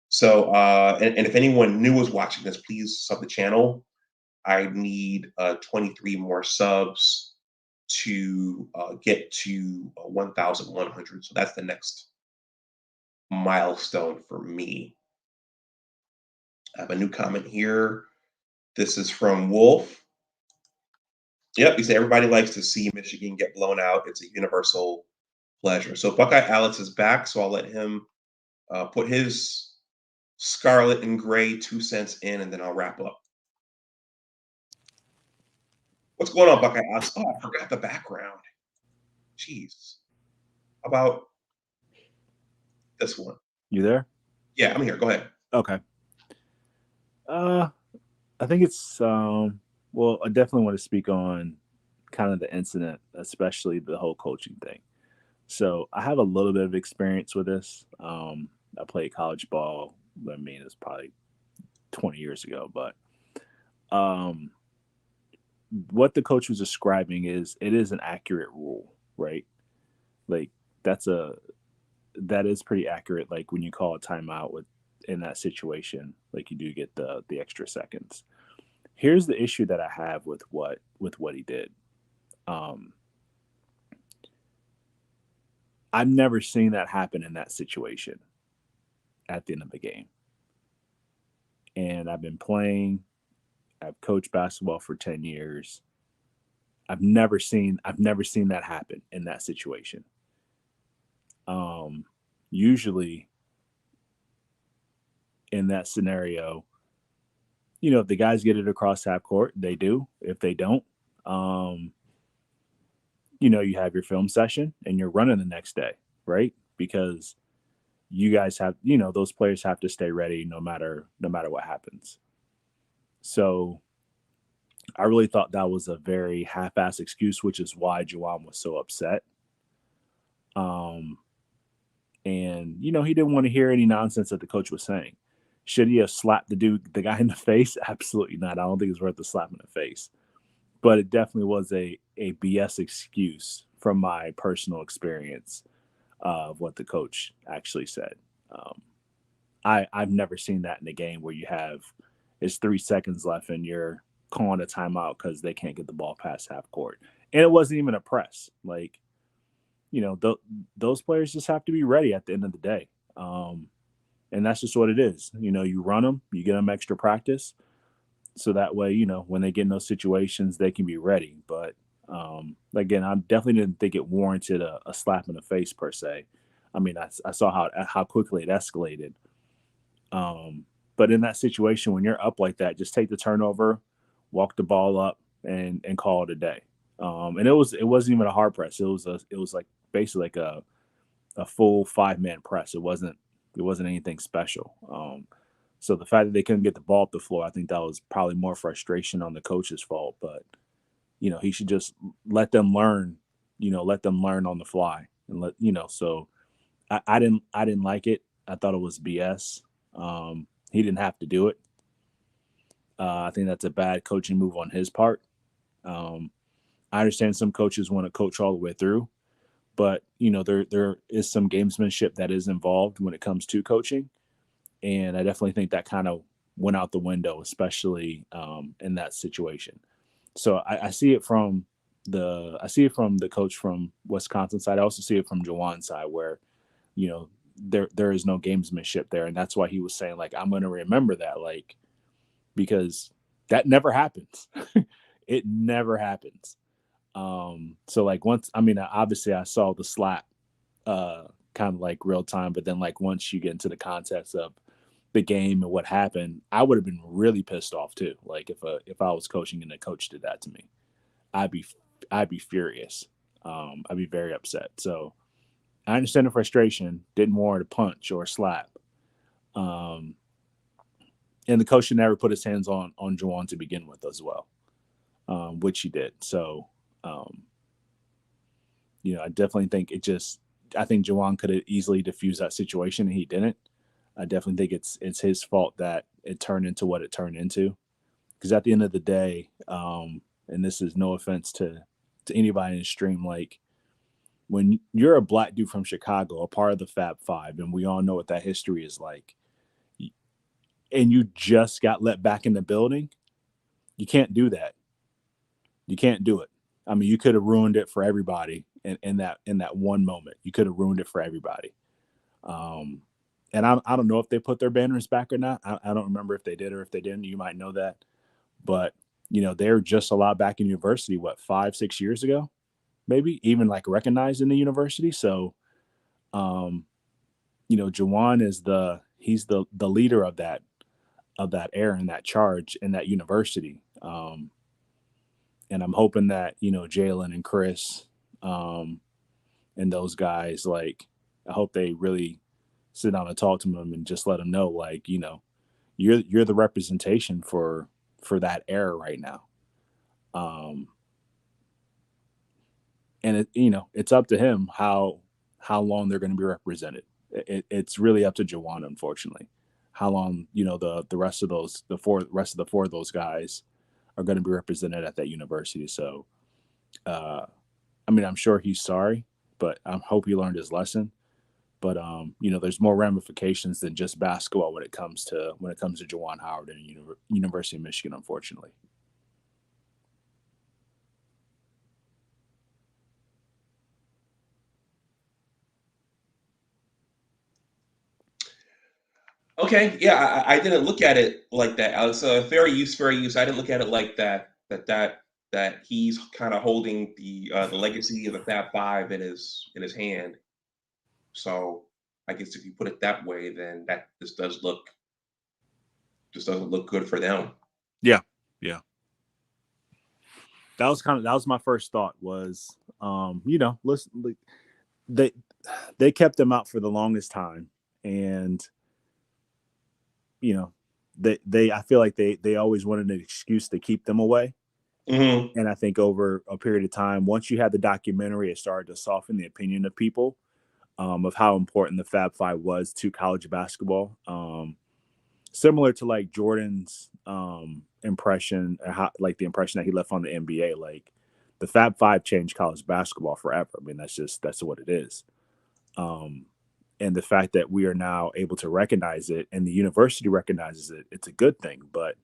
So, and if anyone new is watching this, please sub the channel. I need 23 more subs to get to 1,100. So that's the next milestone for me. I have a new comment here. This is from Wolf. Yep, he said everybody likes to see Michigan get blown out. It's a universal pleasure. So Buckeye Alex is back, so I'll let him put his scarlet and gray 2 cents in, and then I'll wrap up. What's going on, Buckeye Alex? Oh, I forgot the background. Jeez. How about this one? You there? Yeah, I'm here. Go ahead. Okay. I think it's well, I definitely want to speak on kind of the incident, especially the whole coaching thing. So I have a little bit of experience with this. I played college ball. I mean, it's probably 20 years ago, but what the coach was describing is it is an accurate rule, right? Like that is pretty accurate. Like when you call a timeout in that situation, like you do get the extra seconds. Here's the issue that I have with what he did. I've never seen that happen in that situation at the end of the game. And I've been playing, I've coached basketball for 10 years. I've never seen that happen in that situation. Usually in that scenario, if the guys get it across half court, they do. If they don't, you have your film session and you're running the next day, right? Because you guys have, those players have to stay ready no matter what happens. So I really thought that was a very half-assed excuse, which is why Juwan was so upset. And he didn't want to hear any nonsense that the coach was saying. Should he have slapped the guy in the face? Absolutely not. I don't think it's worth the slap in the face. But it definitely was a BS excuse from my personal experience of what the coach actually said. I've never seen that in a game where it's 3 seconds left and you're calling a timeout because they can't get the ball past half court. And it wasn't even a press. Like, those players just have to be ready at the end of the day. And that's just what it is. You run them, you get them extra practice. So that way, when they get in those situations, they can be ready. But again, I definitely didn't think it warranted a slap in the face per se. I mean, I saw how quickly it escalated. But in that situation, when you're up like that, just take the turnover, walk the ball up, and call it a day. And it wasn't even a hard press. It was like basically like a full 5-man press. It wasn't anything special. So the fact that they couldn't get the ball up the floor, I think that was probably more frustration on the coach's fault. But he should just let them learn on the fly and so I didn't like it. I thought it was BS. He didn't have to do it. I think that's a bad coaching move on his part. Um, I understand some coaches want to coach all the way through, but there is some gamesmanship that is involved when it comes to coaching, and I definitely think that kind of went out the window, especially in that situation. So I see it from the coach from Wisconsin side. I also see it from Juwan's side, where there is no gamesmanship there, and that's why he was saying, like, I'm going to remember that, like, because that never happens. It never happens. So like once, I mean, obviously I saw the slap kind of like real time, but then like once you get into the context of the game and what happened, I would have been really pissed off too. Like if I was coaching and a coach did that to me, I'd be I'd be furious. I'd be very upset. So I understand the frustration. Didn't warrant a punch or a slap. Um, and the coach should never put his hands on Juwan to begin with as well, which he did. So um, I definitely think I think Juwan could have easily diffused that situation, and he didn't. I definitely think it's his fault that it turned into what it turned into. Because at the end of the day, and this is no offense to anybody in the stream, like when you're a black dude from Chicago, a part of the Fab Five, and we all know what that history is like, and you just got let back in the building, you can't do that. You can't do it. I mean, you could have ruined it for everybody in that one moment. You could have ruined it for everybody. Um, and I don't know if they put their banners back or not. I don't remember if they did or if they didn't. You might know that, but they were just allowed back in university. What, 5-6 years ago, maybe even like recognized in the university. So, um, Juwan is he's the leader of that era and that charge in that university. And I'm hoping that Jalen and Chris, and those guys, like, I hope they really sit down and talk to them and just let them know, like, you're the representation for that era right now. Um, and it's up to him how long they're going to be represented. It's really up to Juwan, unfortunately, how long the rest of the four of those guys are going to be represented at that university. So, I mean, I'm sure he's sorry, but I hope he learned his lesson. But there's more ramifications than just basketball when it comes to Juwan Howard and University of Michigan, unfortunately. Okay, yeah, I didn't look at it like that, Alex. Fair use, fair use. I didn't look at it like that. That he's kind of holding the legacy of the Fab Five in his hand. So I guess if you put it that way, then that this doesn't look good for them. Yeah, yeah. That was my first thought was, listen, like, they kept them out for the longest time, and I feel like they always wanted an excuse to keep them away. Mm-hmm. And I think over a period of time, once you had the documentary, it started to soften the opinion of people, of how important the Fab Five was to college basketball. Similar to like Jordan's impression, like the impression that he left on the NBA. Like the Fab Five changed college basketball forever. I mean, that's what it is. Um, and the fact that we are now able to recognize it and the university recognizes it, it's a good thing. But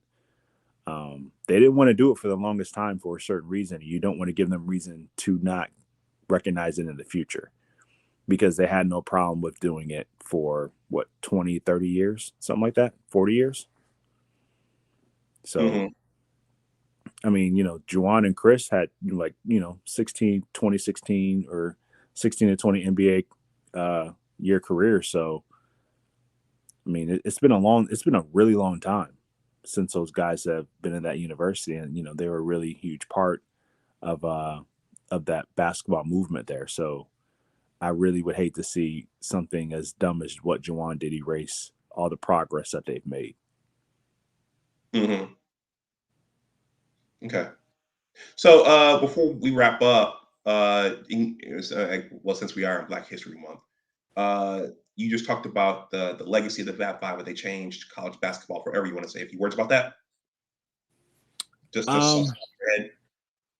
they didn't want to do it for the longest time for a certain reason. You don't want to give them reason to not recognize it in the future, because they had no problem with doing it for what, 20, 30 years, something like that, 40 years. So, Mm-hmm. I mean, Juwan and Chris had 2016 or 16 to 20 NBA year career. So, I mean, it's been a really long time since those guys have been in that university, and they were a really huge part of that basketball movement there. So I really would hate to see something as dumb as what Juwan did erase all the progress that they've made. Mm-hmm. Okay. So before we wrap up, well, since we are in Black History Month, You just talked about the legacy of the Fab Five, where they changed college basketball forever. You want to say a few words about that? Just Um,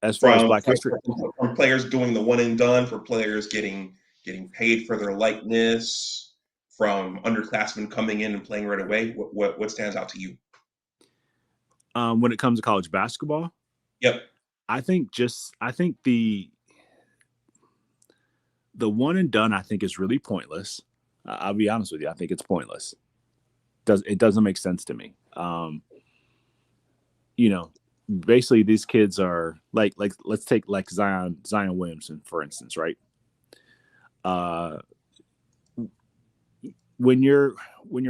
as far as from Black History, from players doing the one and done, for players getting paid for their likeness, from underclassmen coming in and playing right away. What stands out to you? when it comes to college basketball, Yep. I think the one and done I think is really pointless. I'll be honest with you. I think it's pointless. It doesn't make sense to me. You know, basically these kids are like let's take like Zion Williamson for instance, right? Uh, when you're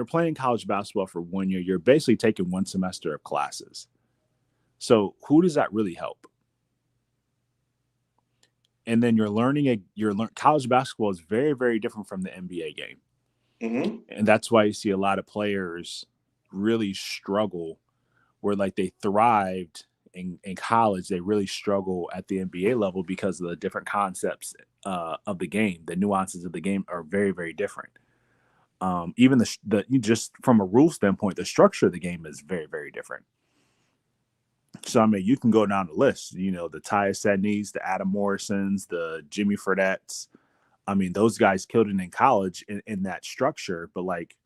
playing college basketball for 1 year, you're basically taking one semester of classes. So who does that really help? And then college basketball is very, very different from the NBA game. Mm-hmm. And that's why you see a lot of players really struggle where like they thrived in college, they really struggle at the NBA level because of the different concepts of the game. The nuances of the game are very, very different. Even just from a rule standpoint, the structure of the game is very, very different. So I mean, you can go down the list. The Tyus Sedneys, the Adam Morrisons, the Jimmy Fredettes. I mean, those guys killed it in college in that structure, but like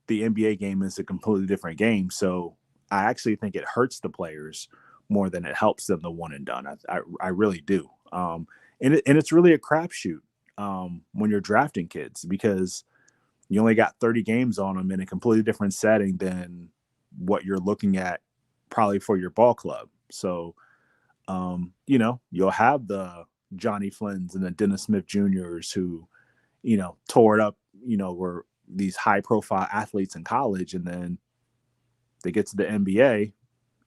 the NBA game is a completely different game. So I actually think it hurts the players more than it helps them the one and done. I really do. And it's really a crapshoot when you're drafting kids because you only got 30 games on them in a completely different setting than what you're looking at probably for your ball club. So, you'll have the Johnny Flynn's and the Dennis Smith Juniors who, tore it up, were these high profile athletes in college. And then they get to the NBA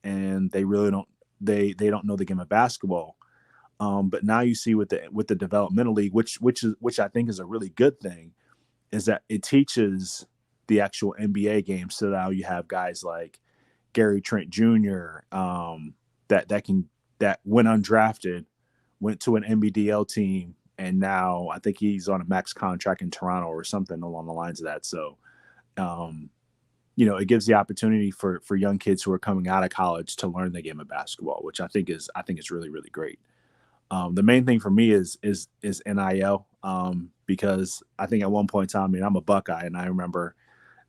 and they really they don't know the game of basketball. But now you see with the developmental league, which I think is a really good thing, is that it teaches the actual NBA game. So now you have guys like Gary Trent Jr. That went undrafted, went to an NBDL team, and now I think he's on a max contract in Toronto or something along the lines of that. So, it gives the opportunity for young kids who are coming out of college to learn the game of basketball, which I think is really, really great. The main thing for me is NIL, because I think at one point in time, I mean, I'm a Buckeye, and I remember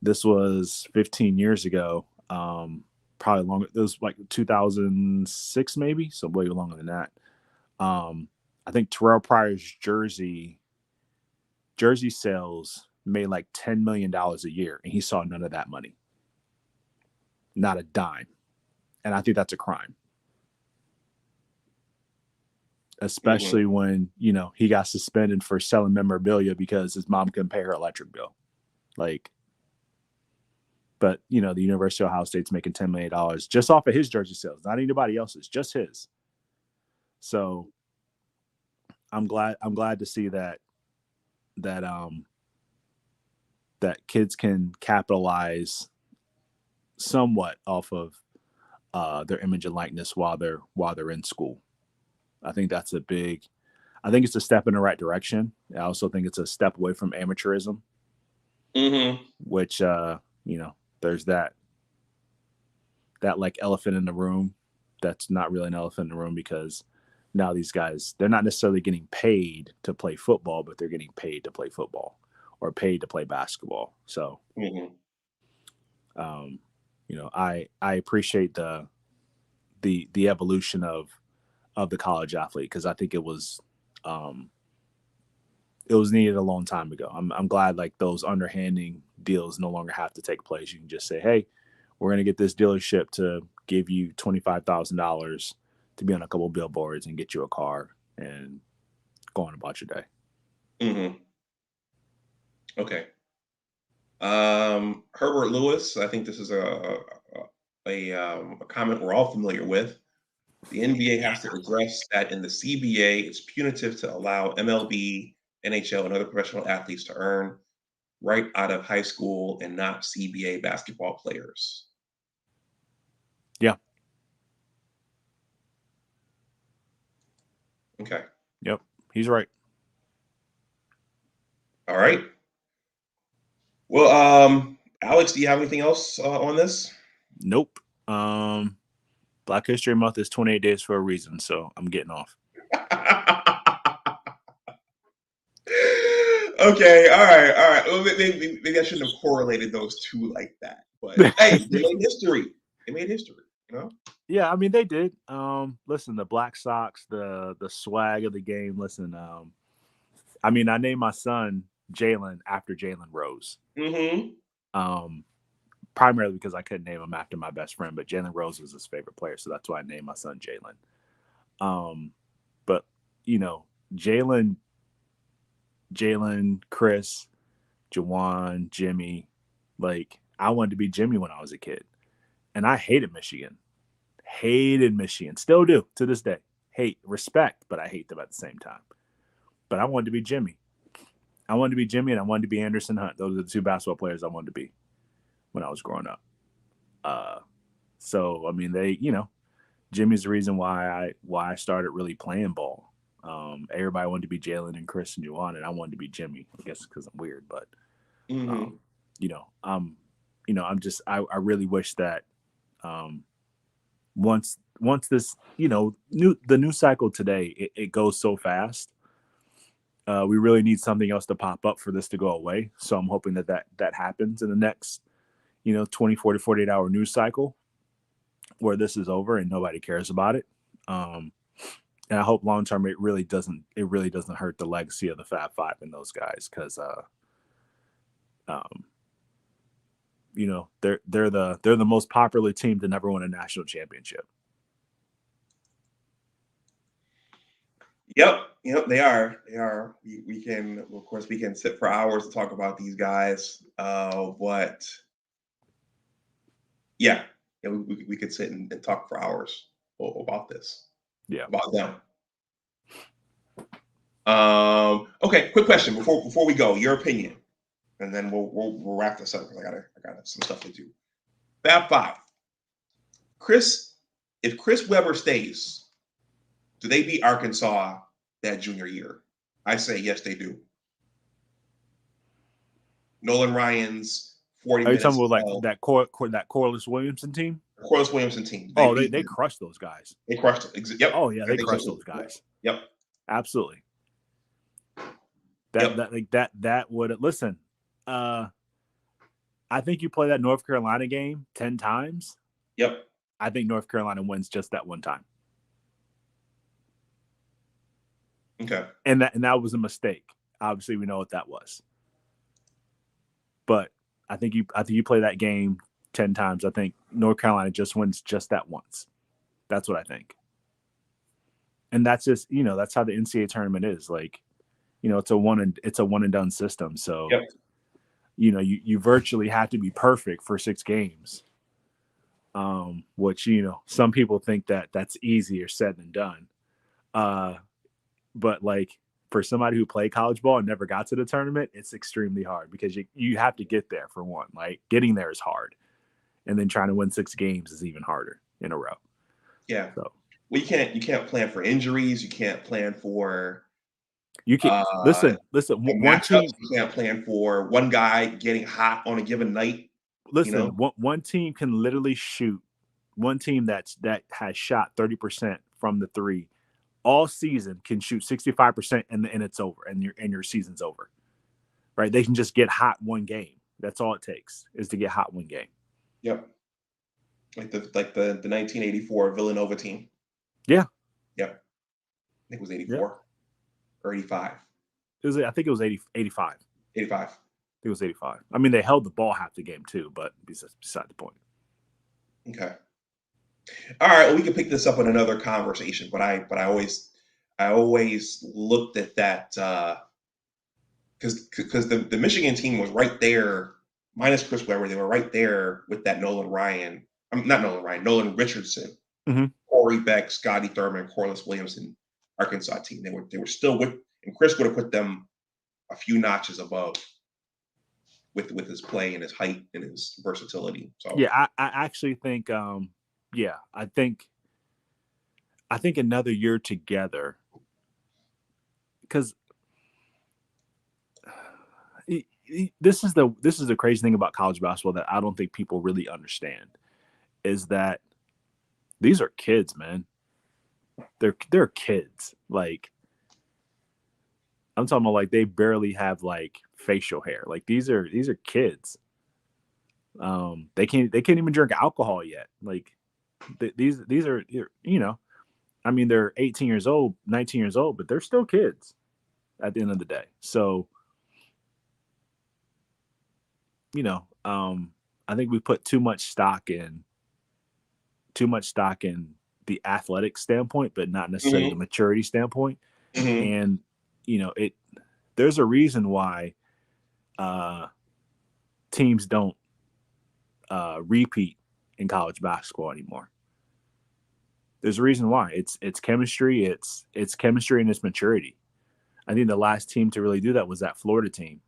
this was 15 years ago, probably longer. It was like 2006, maybe, so way longer than that. I think Terrell Pryor's jersey sales made like $10 million a year, and he saw none of that money, not a dime, and I think that's a crime. Especially when he got suspended for selling memorabilia because his mom couldn't pay her electric bill. But the University of Ohio State's making $10 million just off of his jersey sales, not anybody else's, just his. So I'm glad to see that kids can capitalize somewhat off of their image and likeness while they're in school. I think it's a step in the right direction. I also think it's a step away from amateurism, which, there's that like elephant in the room. That's not really an elephant in the room because now these guys, they're not necessarily getting paid to play football, but they're getting paid to play football or paid to play basketball. So, I appreciate the evolution of the college athlete because I think it was needed a long time ago. I'm glad like those underhanding deals no longer have to take place. You can just say, hey, we're going to get this dealership to give you $25,000 to be on a couple of billboards and get you a car and go on about your day. Okay. Herbert Lewis, I think this is a comment we're all familiar with. The NBA has to address that in the CBA, it's punitive to allow MLB, NHL, and other professional athletes to earn right out of high school and not CBA basketball players. Yeah. Okay. Yep. He's right. All right. Well, Alex, do you have anything else on this? Nope. Black History Month is 28 days for a reason, so I'm getting off. Okay, all right, all right. Well, maybe I shouldn't have correlated those two like that. But hey, they made history. They made history. You know. Yeah, I mean they did. Listen, the Black Sox, the swag of the game. Listen, I mean, I named my son Jalen after Jalen Rose. Mm-hmm. Primarily because I couldn't name him after my best friend, but Jalen Rose was his favorite player, so that's why I named my son Jalen. But you know, Jalen, Chris, Juwan, Jimmy, like I wanted to be Jimmy when I was a kid, and I hated Michigan, still do to this day. Hate, respect, but I hate them at the same time. But I wanted to be Jimmy. I wanted to be Jimmy, and I wanted to be Anderson Hunt. Those are the two basketball players I wanted to be when I was growing up. So I mean, Jimmy's the reason why I started really playing ball. Everybody wanted to be Jalen and Chris and Juwan, and I wanted to be Jimmy. I guess because I'm weird, but Mm-hmm. I really wish that once this, the new cycle today, it goes so fast. We really need something else to pop up for this to go away. So I'm hoping that happens in the next, 24 to 48 hour news cycle where this is over and nobody cares about it. And I hope long term it really doesn't hurt the legacy of the Fab Five and those guys because they're the most popular team to never win a national championship. Yep, they are. They are. We can, of course, we can sit for hours to talk about these guys. But yeah, we could sit and talk for hours about this. Yeah. About them. Okay, quick question before we go. Your opinion, and then we'll wrap this up because I got some stuff to do. Fab Five. If Chris Webber stays, do they beat Arkansas that junior year? I say yes, they do. Nolan Ryan's 40 Are you minutes. talking about like that Corliss Williamson team? Corliss Williamson team. They crushed those guys. They crushed them. Yep. Oh yeah, they crushed those guys. Yep. Absolutely. That would listen. I think you play that North Carolina game 10 times. Yep. I think North Carolina wins just that one time. Okay. And that was a mistake. Obviously, we know what that was. But I think you play that game 10 times. I think North Carolina just wins just that once. That's what I think. And that's just, that's how the NCAA tournament is. Like, it's a one and done system. So, yep. You virtually have to be perfect for 6 games. Which, some people think that's easier said than done. But like for somebody who played college ball and never got to the tournament, it's extremely hard because you have to get there for one. Like getting there is hard. And then trying to win 6 games is even harder in a row. Yeah. So well, you can't plan for injuries. You can't plan for you can listen. One team you can't plan for one guy getting hot on a given night. Listen, one team can literally shoot. One team that has shot 30% from the 3 all season can shoot 65% and it's over and your season's over. Right? They can just get hot one game. That's all it takes is to get hot one game. Yep. Like the 1984 Villanova team. Yeah. Yep. I think it was 84 or 85. I think it was 85. 85. It was 85. I mean, they held the ball half the game too, but beside the point. Okay. All right. Well, we can pick this up in another conversation, but I always looked at that because the Michigan team was right there, minus Chris Webber. They were right there with that Nolan Richardson, mm-hmm. Corey Beck, Scotty Thurman, Corliss Williamson, Arkansas team. They were still with, and Chris would have put them a few notches above with his play and his height and his versatility. So yeah, I actually think I think another year together because this is the crazy thing about college basketball that I don't think people really understand is that these are kids, man. They're kids. Like, I'm talking about, like, they barely have like facial hair. Like, these are kids. They can't even drink alcohol yet. Like, these are, you know, I mean, they're 18 years old, 19 years old, but they're still kids at the end of the day. So, you know, I think we put too much stock in the athletic standpoint, but not necessarily the maturity standpoint. And, you know, there's a reason why teams don't repeat in college basketball anymore. There's a reason why. It's chemistry. It's chemistry and it's maturity. I think the last team to really do that was that Florida team.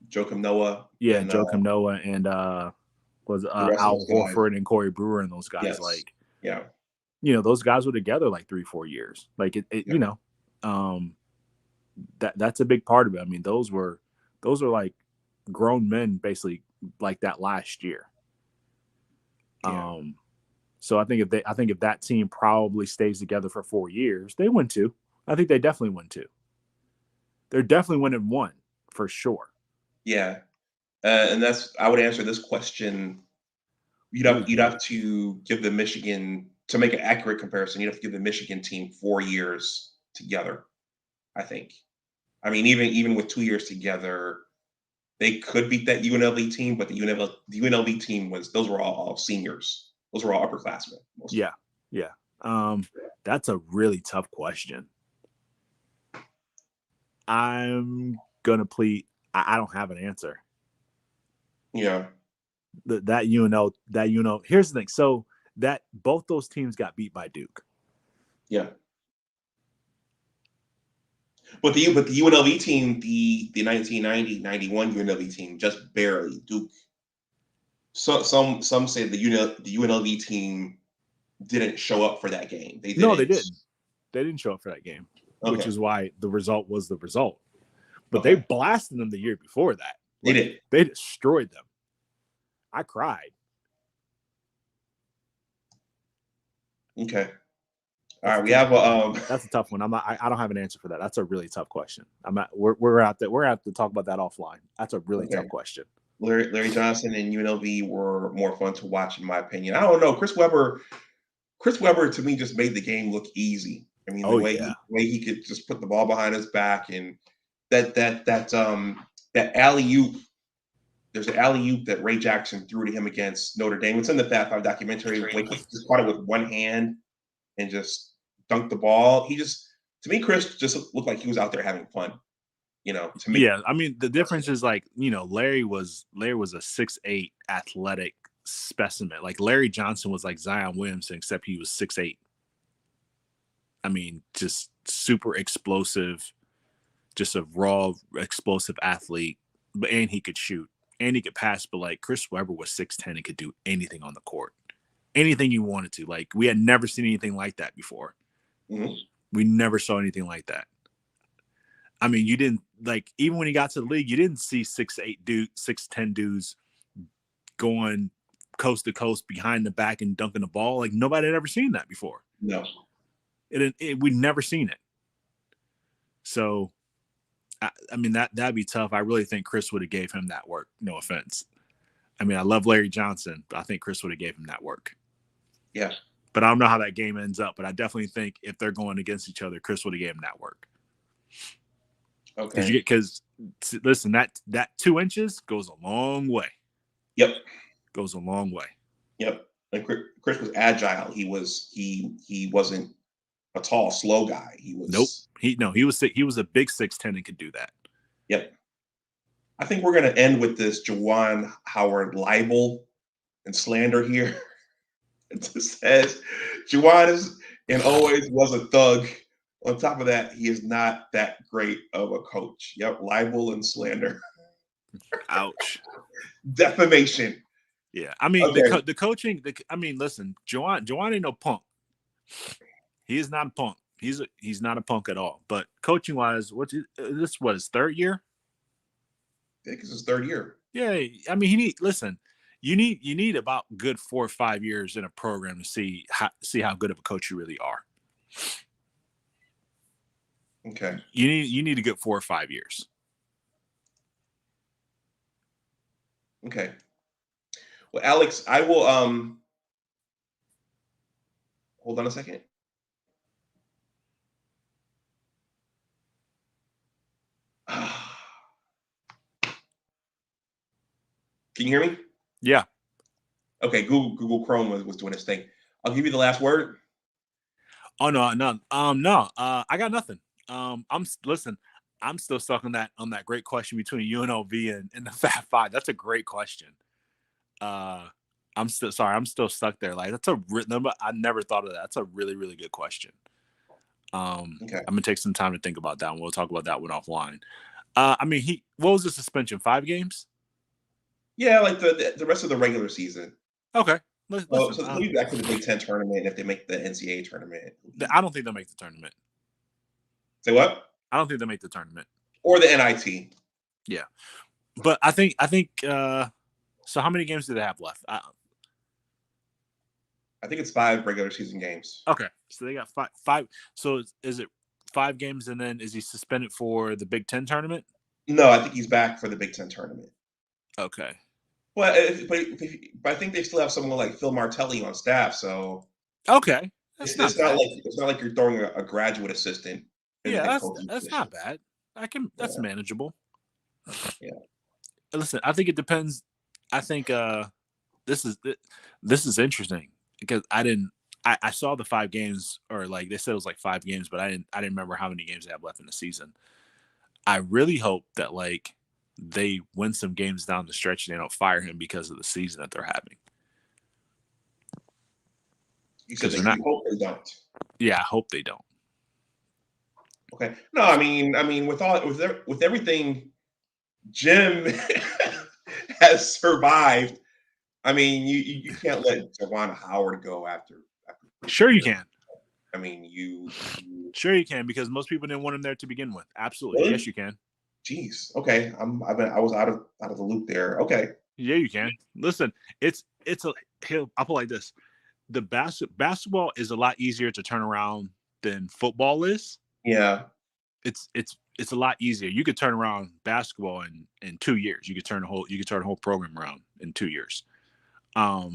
Joakim Noah. Yeah, Joakim Noah and was Al Horford and Corey Brewer and those guys. Yes. Like, yeah, you know, those guys were together like 3-4 years. Like you know, that's a big part of it. I mean, those were like grown men basically like that last year. Yeah. So I think if that team probably stays together for 4 years, they win 2. I think they definitely win 2. They're definitely winning 1 for sure. Yeah. And I would answer this question. You'd have to give the Michigan, to make an accurate comparison, you'd have to give the Michigan team 4 years together, I think. I mean, even with 2 years together, they could beat that UNLV team, but the UNLV team those were all seniors. Those were all upperclassmen. Mostly. Yeah. Yeah. That's a really tough question. I'm going to plead. I don't have an answer. Yeah. That here's the thing. So that both those teams got beat by Duke. Yeah. But the UNLV team, the 1990-91 UNLV team, just barely. Duke. So some say the UNLV team didn't show up for that game. They didn't. No, they didn't. They didn't show up for that game, which is why the result was the result. But they blasted them the year before that. Like, they did. They destroyed them. I cried. Okay. All right, we have that's a tough one. I don't have an answer for that. That's a really tough question. We're out there. We're going to have to talk about that offline. That's a really tough question. Larry Johnson and UNLV were more fun to watch, in my opinion. I don't know. Chris Webber to me just made the game look easy. I mean, the way he could just put the ball behind his back, and that alley-oop. There's an alley-oop that Ray Jackson threw to him against Notre Dame. It's in the Fat 5 documentary. He just caught it with one hand and just dunked the ball. To me, Chris just looked like he was out there having fun. You know, to me. Yeah, I mean, the difference is, like, you know, Larry was a 6'8" athletic specimen. Like, Larry Johnson was like Zion Williamson, except he was 6'8". I mean, just super explosive, just a raw, explosive athlete. And he could shoot, and he could pass. But like, Chris Webber was 6'10" and could do anything on the court, anything you wanted to. Like, we had never seen anything like that before. Mm-hmm. We never saw anything like that. I mean, you didn't, like, even when he got to the league, you didn't see 6'10" dudes going coast to coast behind the back and dunking the ball. Like, nobody had ever seen that before. No. We'd never seen it. So, I mean, that'd be tough. I really think Chris would have gave him that work. No offense. I mean, I love Larry Johnson, but I think Chris would have gave him that work. Yeah. But I don't know how that game ends up. But I definitely think if they're going against each other, Chris would have gave him that work. Okay. Because listen, that 2 inches goes a long way. Yep. Goes a long way. Yep. And Chris was agile. He wasn't a tall, slow guy. He was. Nope. He was a big 6'10" and could do that. Yep. I think we're going to end with this Juwan Howard libel and slander here. It just says Juwan is and always was a thug. On top of that, he is not that great of a coach. Yep, libel and slander. Ouch. Defamation. Yeah, I mean, the coaching. I mean, listen, Juwan ain't no punk. He is not a punk. He's not a punk at all. But coaching wise, his third year? think it's his third year. Yeah, I mean, you need about good 4 or 5 years in a program to see how good of a coach you really are. Okay. You need a good 4 or 5 years. Okay. Well, Alex, I will hold on a second. Can you hear me? Yeah. Okay, Google Chrome was doing its thing. I'll give you the last word. Oh no. No. I got nothing. Listen. I'm still stuck on that great question between UNLV and the Fab Five. That's a great question. I'm still sorry. I'm still stuck there. Like that's number. I never thought of that. That's a really really good question. Okay. I'm gonna take some time to think about that one. We'll talk about that one offline. I mean, what was the suspension? 5 games? Yeah, like the rest of the regular season. Okay. Well, Listen, so he'll be back to the Big Ten tournament if they make the NCAA tournament. I don't think they'll make the tournament. Say what? I don't think they'll make the tournament. Or the NIT. Yeah, but I think. So how many games do they have left? I think it's 5 regular season games. Okay, so they got five. So is it 5 games, and then is he suspended for the Big Ten tournament? No, I think he's back for the Big Ten tournament. Okay. Well, but I think they still have someone like Phil Martelli on staff, so okay, it's not like you're throwing a graduate assistant in the head coaching that's position. not bad. That's manageable. Yeah. Listen, I think it depends. I think this is interesting because I saw the 5 games, or like they said it was like 5 games, but I didn't remember how many games they have left in the season. I really hope that like they win some games down the stretch and they don't fire him because of the season that they're having. You said you hope they don't. Yeah, I hope they don't. Okay. No, I mean, with everything Jim has survived. I mean, you can't let Juwan Howard go after. Sure, you can. I mean, Sure you can, because most people didn't want him there to begin with. Absolutely, really? yes, you can. Jeez. Okay, I was out of the loop there. Okay. Yeah, you can. Listen, I'll put it like this: the basketball is a lot easier to turn around than football is. Yeah. It's a lot easier. You could turn around basketball in 2 years. You could turn a whole program around in 2 years. I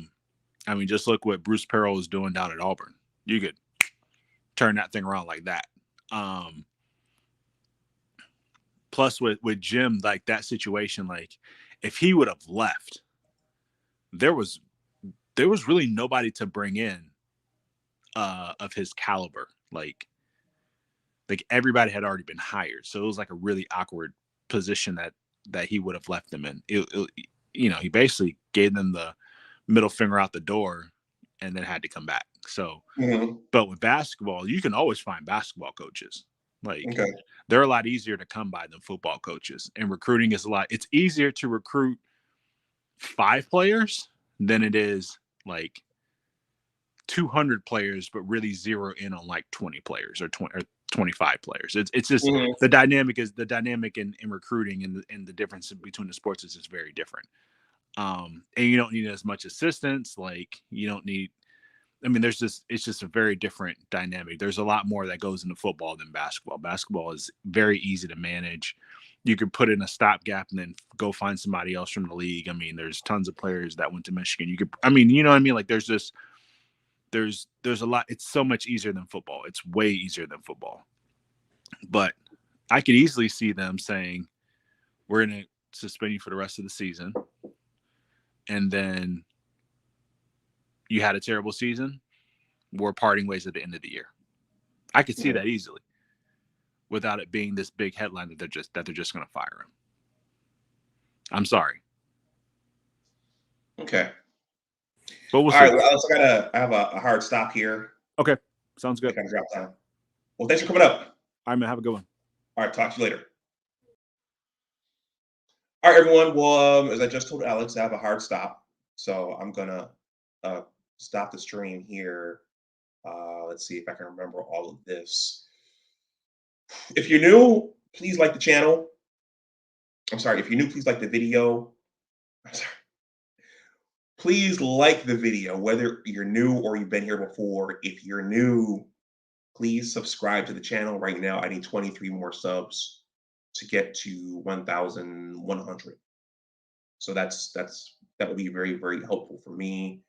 mean, just look what Bruce Pearl is doing down at Auburn. You could turn that thing around like that. Plus with Jim, like that situation, like if he would have left, there was really nobody to bring in of his caliber. Like everybody had already been hired, so it was like a really awkward position that he would have left them in. He basically gave them the middle finger out the door and then had to come back. So, But with basketball, you can always find basketball coaches. Like they're a lot easier to come by than football coaches. And recruiting is it's easier to recruit 5 players than it is like 200 players, but really zero in on like 20 players or 25 players. It's just the dynamic in recruiting and the difference between the sports is just very different. And you don't need as much assistance. Like you don't need, it's just a very different dynamic. There's a lot more that goes into football than basketball. Basketball is very easy to manage. You could put in a stopgap and then go find somebody else from the league. I mean, there's tons of players that went to Michigan. You know what I mean? Like there's a lot. It's so much easier than football. It's way easier than football. But I could easily see them saying, we're going to suspend you for the rest of the season. And then you had a terrible season. We're parting ways at the end of the year. I could see that easily without it being this big headline that they're just going to fire him. I'm sorry. Okay. But we'll see. All right. Well, I have a hard stop here. Okay. Sounds good. I gotta drop down. Well, thanks for coming up. All right, man. Have a good one. All right. Talk to you later. All right, everyone. Well, as I just told Alex, I have a hard stop. So I'm going to stop the stream here. Let's see if I can remember all of this. If you're new, please like the channel. I'm sorry, if you're new, please like the video. I'm sorry. Please like the video, whether you're new or you've been here before. If you're new, please subscribe to the channel right now. I need 23 more subs to get to 1,100. So that would be very, very helpful for me.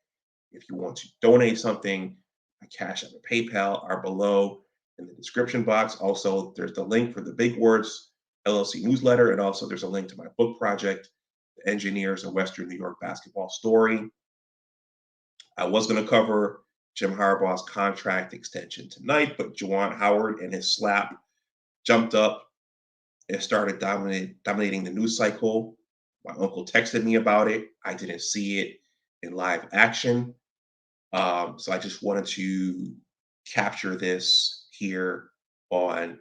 If you want to donate something, my Cash App and PayPal are below in the description box. Also, there's the link for the Big Words LLC newsletter, and also there's a link to my book project, The Engineers of Western New York Basketball Story. I was going to cover Jim Harbaugh's contract extension tonight, but Juwan Howard and his slap jumped up and started dominating the news cycle. My uncle texted me about it. I didn't see it in live action. So I just wanted to capture this here on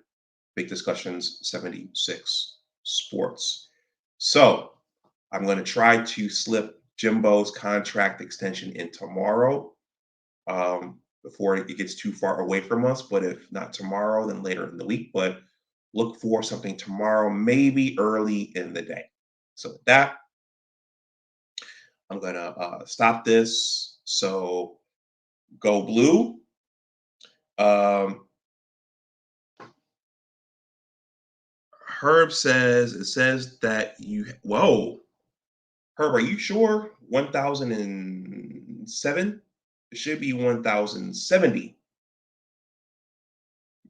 Big Discussions 76 Sports. So I'm going to try to slip Jimbo's contract extension in tomorrow before it gets too far away from us. But if not tomorrow, then later in the week. But look for something tomorrow, maybe early in the day. So with that, I'm going to stop this. So go blue. Herb says, it says that whoa, Herb, are you sure? 1,007? It should be 1,070.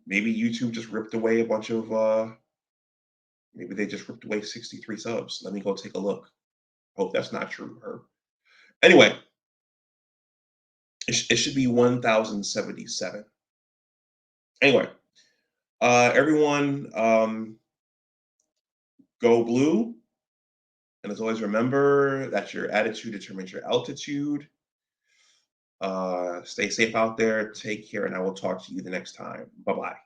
Maybe YouTube just ripped away a bunch of, maybe they just ripped away 63 subs. Let me go take a look. Hope that's not true, Herb. Anyway, it should be 1,077. Anyway, everyone, go blue. And as always, remember that your attitude determines your altitude. Stay safe out there. Take care, and I will talk to you the next time. Bye-bye.